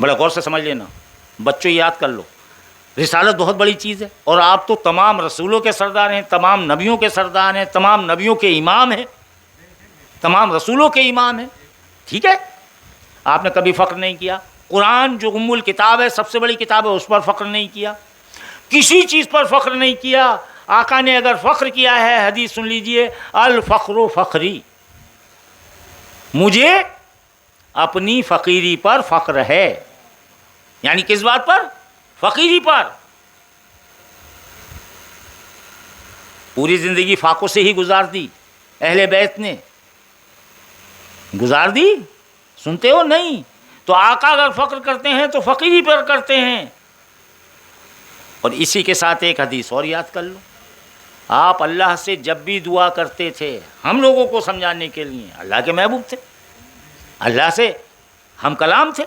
Speaker 1: بڑا غور سے سمجھ لینا، بچوں یاد کر لو، رسالت بہت بڑی چیز ہے، اور آپ تو تمام رسولوں کے سردار ہیں، تمام نبیوں کے سردار ہیں، تمام نبیوں کے امام ہیں، تمام رسولوں کے امام ہیں، ٹھیک ہے؟ آپ نے کبھی فخر نہیں کیا، قرآن جو ام الکتاب ہے، سب سے بڑی کتاب ہے، اس پر فخر نہیں کیا، کسی چیز پر فخر نہیں کیا۔ آقا نے اگر فخر کیا ہے، حدیث سن لیجئے، الفخر فخری، مجھے اپنی فقیری پر فخر ہے، یعنی کس بات پر؟ فقیری پر۔ پوری زندگی فاقوں سے ہی گزار دی اہل بیت نے، گزار دی، سنتے ہو نہیں؟ تو آقا اگر فخر کرتے ہیں تو فقیری پر کرتے ہیں۔ اور اسی کے ساتھ ایک حدیث اور یاد کر لو، آپ اللہ سے جب بھی دعا کرتے تھے، ہم لوگوں کو سمجھانے کے لیے، اللہ کے محبوب تھے، اللہ سے ہم کلام تھے،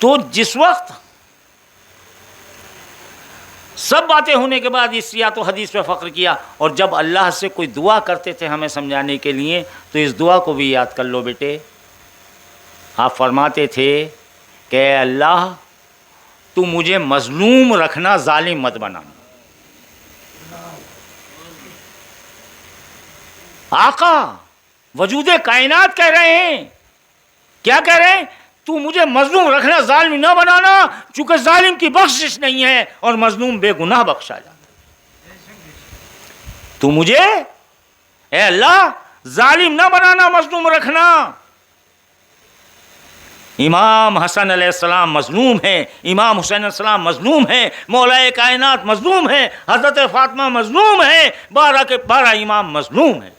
Speaker 1: تو جس وقت سب باتیں ہونے کے بعد اس یا تو حدیث پہ فخر کیا، اور جب اللہ سے کوئی دعا کرتے تھے ہمیں سمجھانے کے لیے، تو اس دعا کو بھی یاد کر لو بیٹے۔ آپ فرماتے تھے کہ اے اللہ تو مجھے مظلوم رکھنا، ظالم مت بنانا۔ آقا وجود کائنات کہہ رہے ہیں، کیا کہہ رہے ہیں؟ تو مجھے مظلوم رکھنا، ظالم نہ بنانا، چونکہ ظالم کی بخشش نہیں ہے اور مظلوم بے گناہ بخشا جاتا ہے۔ تو مجھے اے اللہ ظالم نہ بنانا، مظلوم رکھنا۔ امام حسن علیہ السلام مظلوم ہیں، امام حسین علیہ السلام مظلوم ہیں، مولا کائنات مظلوم ہیں، حضرت فاطمہ مظلوم ہیں، 12 کے 12 امام مظلوم ہیں۔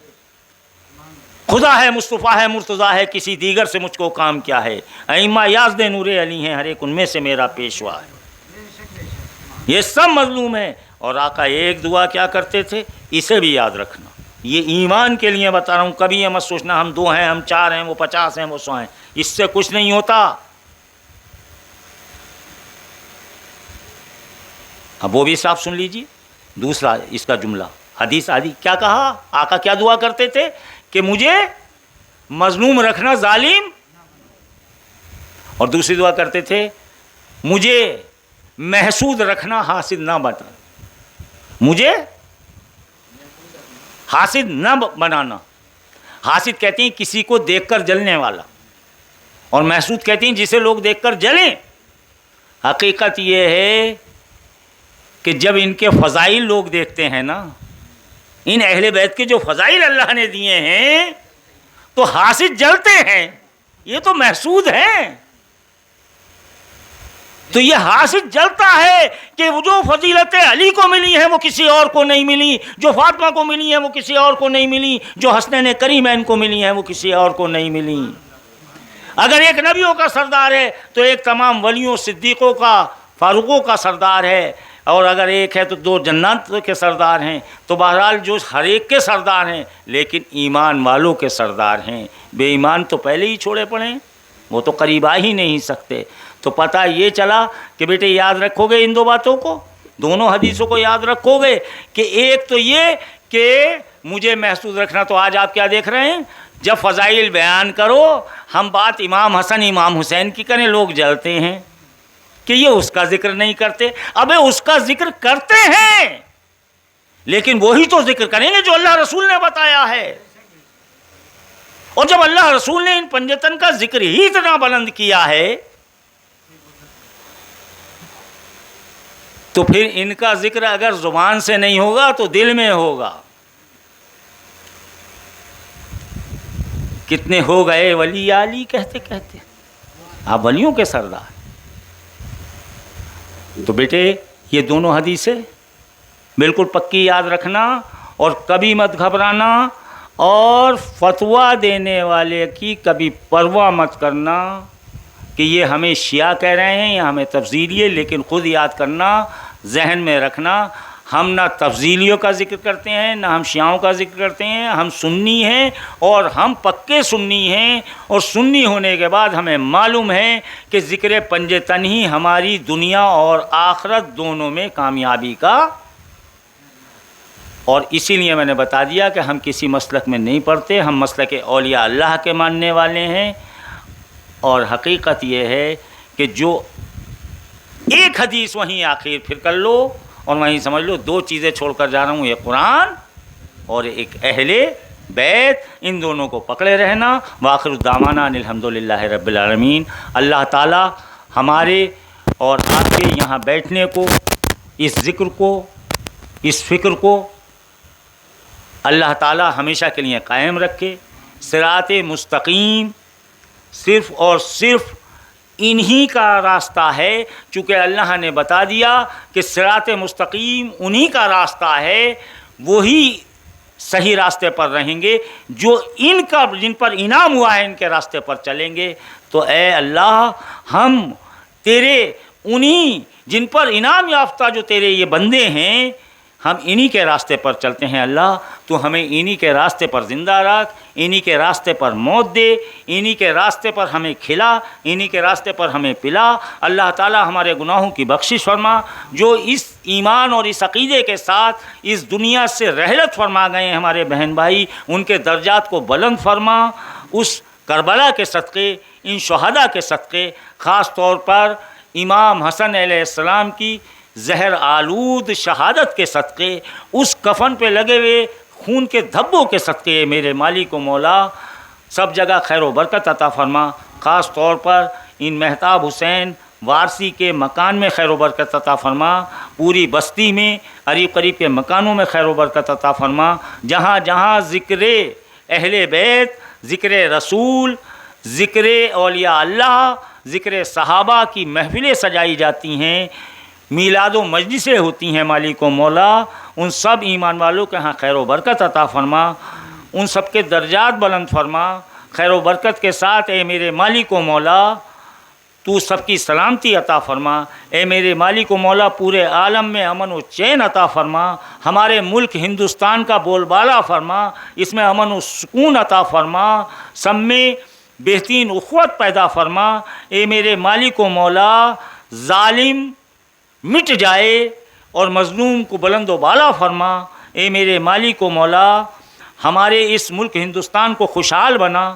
Speaker 1: خدا ہے، مصطفیٰ ہے، مرتضیٰ ہے، کسی دیگر سے مجھ کو کام کیا ہے؟ ائمہ یازد نور علی ہیں، ہر ایک ان میں سے میرا پیشوا ہے۔ یہ سب مظلوم ہیں، اور آقا ایک دعا کیا کرتے تھے، اسے بھی یاد رکھنا، یہ ایمان کے لیے بتا رہا ہوں، کبھی یہ مت سوچنا ہم 2 ہیں، ہم 4 ہیں، وہ 50 ہیں، وہ 100 ہیں، اس سے کچھ نہیں ہوتا۔ اب وہ بھی صاف سن لیجیے، دوسرا اس کا جملہ، حدیث آدھی کیا کہا، آقا کیا دعا کرتے تھے کہ مجھے مظلوم رکھنا، ظالم، اور دوسری دعا کرتے تھے مجھے محسود رکھنا، حاسد نہ بنا، مجھے حاسد نہ بنانا۔ حاسد کہتے ہیں کسی کو دیکھ کر جلنے والا، اور محسود کہتے ہیں جسے لوگ دیکھ کر جلیں۔ حقیقت یہ ہے کہ جب ان کے فضائل لوگ دیکھتے ہیں نا، ان اہل بیت کے جو فضائل اللہ نے دیے ہیں، تو حاسد جلتے ہیں، یہ تو محسود ہیں۔ تو یہ حاسد جلتا ہے کہ وہ جو فضیلتیں علی کو ملی ہیں وہ کسی اور کو نہیں ملی، جو فاطمہ کو ملی ہیں وہ کسی اور کو نہیں ملی، جو حسنین کریمین کو ملی ہیں وہ کسی اور کو نہیں ملی۔ اگر ایک نبیوں کا سردار ہے تو ایک تمام ولیوں، صدیقوں کا، فاروقوں کا سردار ہے، اور اگر ایک ہے تو 2 جنات کے سردار ہیں۔ تو بہرحال جو ہر ایک کے سردار ہیں، لیکن ایمان والوں کے سردار ہیں، بے ایمان تو پہلے ہی چھوڑے پڑے ہیں، وہ تو قریب آ ہی نہیں سکتے۔ تو پتہ یہ چلا کہ بیٹے یاد رکھو گے ان 2 باتوں کو، دونوں حدیثوں کو یاد رکھو گے، کہ ایک تو یہ کہ مجھے محسوس رکھنا۔ تو آج آپ کیا دیکھ رہے ہیں، جب فضائل بیان کرو، ہم بات امام حسن امام حسین کی کریں، لوگ جلتے ہیں کہ یہ اس کا ذکر نہیں کرتے۔ ابے اس کا ذکر کرتے ہیں، لیکن وہی تو ذکر کریں گے جو اللہ رسول نے بتایا ہے۔ اور جب اللہ رسول نے ان پنجتن کا ذکر ہی اتنا بلند کیا ہے، تو پھر ان کا ذکر اگر زبان سے نہیں ہوگا تو دل میں ہوگا۔ کتنے ہو گئے ولی علی کہتے کہتے، آپ ولیوں کے سردار۔ تو بیٹے یہ دونوں حدیثیں بالکل پکی یاد رکھنا، اور کبھی مت گھبرانا، اور فتویٰ دینے والے کی کبھی پرواہ مت کرنا کہ یہ ہمیں شیعہ کہہ رہے ہیں یا ہمیں تفضیلی، لیکن خود یاد کرنا، ذہن میں رکھنا، ہم نہ تفضیلیوں کا ذکر کرتے ہیں، نہ ہم شیعوں کا ذکر کرتے ہیں، ہم سنی ہیں، اور ہم پکے سنی ہیں، اور سنی ہونے کے بعد ہمیں معلوم ہے کہ ذکر پنجتن ہی ہماری دنیا اور آخرت دونوں میں کامیابی کا اور اسی لیے میں نے بتا دیا کہ ہم کسی مسلک میں نہیں پڑھتے، ہم مسلک اولیاء اللہ کے ماننے والے ہیں۔ اور حقیقت یہ ہے کہ جو ایک حدیث وہیں آخر پھر کر لو اور وہیں سمجھ لو، دو چیزیں چھوڑ کر جا رہا ہوں، ایک قرآن اور ایک اہل بیت، ان دونوں کو پکڑے رہنا۔ وآخر دعوانا ان الحمدللہ رب العالمین۔ اللہ تعالی ہمارے اور آپ کے یہاں بیٹھنے کو، اس ذکر کو، اس فکر کو اللہ تعالی ہمیشہ کے لیے قائم رکھے۔ صراط مستقیم صرف اور صرف انہی کا راستہ ہے، چونکہ اللہ نے بتا دیا کہ صراط مستقیم انہی کا راستہ ہے، وہی صحیح راستے پر رہیں گے جو جن پر انعام ہوا ہے ان کے راستے پر چلیں گے۔ تو اے اللہ، ہم تیرے انہی جن پر انعام یافتہ جو تیرے یہ بندے ہیں، ہم انہی کے راستے پر چلتے ہیں۔ اللہ تو ہمیں انہی کے راستے پر زندہ رکھ، انہی کے راستے پر موت دے، انہی کے راستے پر ہمیں کھلا، انہی کے راستے پر ہمیں پلا۔ اللہ تعالی ہمارے گناہوں کی بخشش فرما۔ جو اس ایمان اور اس عقیدے کے ساتھ اس دنیا سے رحلت فرما گئے ہیں ہمارے بہن بھائی، ان کے درجات کو بلند فرما۔ اس کربلا کے صدقے، ان شہداء کے صدقے، خاص طور پر امام حسن علیہ السلام کی زہر آلود شہادت کے صدقے، اس کفن پہ لگے ہوئے خون کے دھبوں کے صدقے، میرے مالک و مولا سب جگہ خیر و برکت عطا فرما۔ خاص طور پر ان مہتاب حسین وارسی کے مکان میں خیر و برکت عطا فرما، پوری بستی میں قریب قریب کے مکانوں میں خیر و برکت عطا فرما۔ جہاں جہاں ذکر اہل بیت، ذکر رسول، ذکر اولیاء اللہ، ذکر صحابہ کی محفلیں سجائی جاتی ہیں، میلاد و مجلسیں ہوتی ہیں، مالک و مولا ان سب ایمان والوں کے ہاں خیر و برکت عطا فرما، ان سب کے درجات بلند فرما۔ خیر و برکت کے ساتھ اے میرے مالک و مولا تو سب کی سلامتی عطا فرما۔ اے میرے مالک و مولا پورے عالم میں امن و چین عطا فرما۔ ہمارے ملک ہندوستان کا بول بالا فرما، اس میں امن و سکون عطا فرما، سب میں بہترین اخوت پیدا فرما۔ اے میرے مالک و مولا ظالم مٹ جائے اور مظلوم کو بلند و بالا فرما۔ اے میرے مالک و مولا ہمارے اس ملک ہندوستان کو خوشحال بنا۔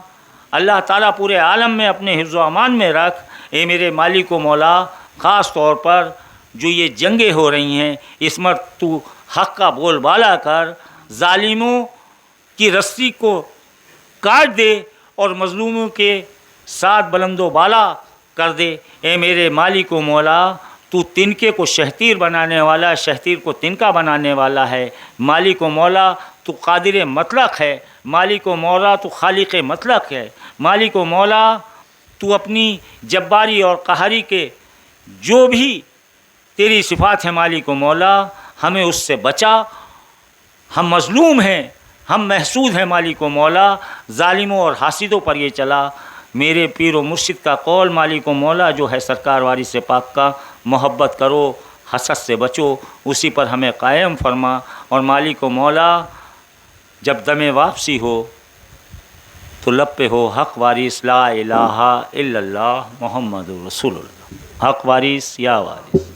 Speaker 1: اللہ تعالیٰ پورے عالم میں اپنے حفظ و امان میں رکھ۔ اے میرے مالک و مولا خاص طور پر جو یہ جنگیں ہو رہی ہیں، اس میں تو حق کا بول بالا کر، ظالموں کی رسی کو کاٹ دے اور مظلوموں کے ساتھ بلند و بالا کر دے۔ اے میرے مالک و مولا تو تنکے کو شہتیر بنانے والا، شہتیر کو تنکا بنانے والا ہے۔ مالک و مولا تو قادر مطلق ہے، مالک و مولا تو خالق مطلق ہے، مالک و مولا تو اپنی جباری اور قہری کے جو بھی تیری صفات ہیں مالک و مولا، ہمیں اس سے بچا۔ ہم مظلوم ہیں، ہم محسود ہیں مالک و مولا، ظالموں اور حاسدوں پر یہ چلا۔ میرے پیر و مرشد کا قول مالک و مولا جو ہے سرکار وارث پاک کا، محبت کرو، حسد سے بچو، اسی پر ہمیں قائم فرما۔ اور مالک و مولا جب دم واپسی ہو تو لب پہ ہو حق وارث لا الہ الا اللہ محمد رسول اللہ، حق وارث یا وارث۔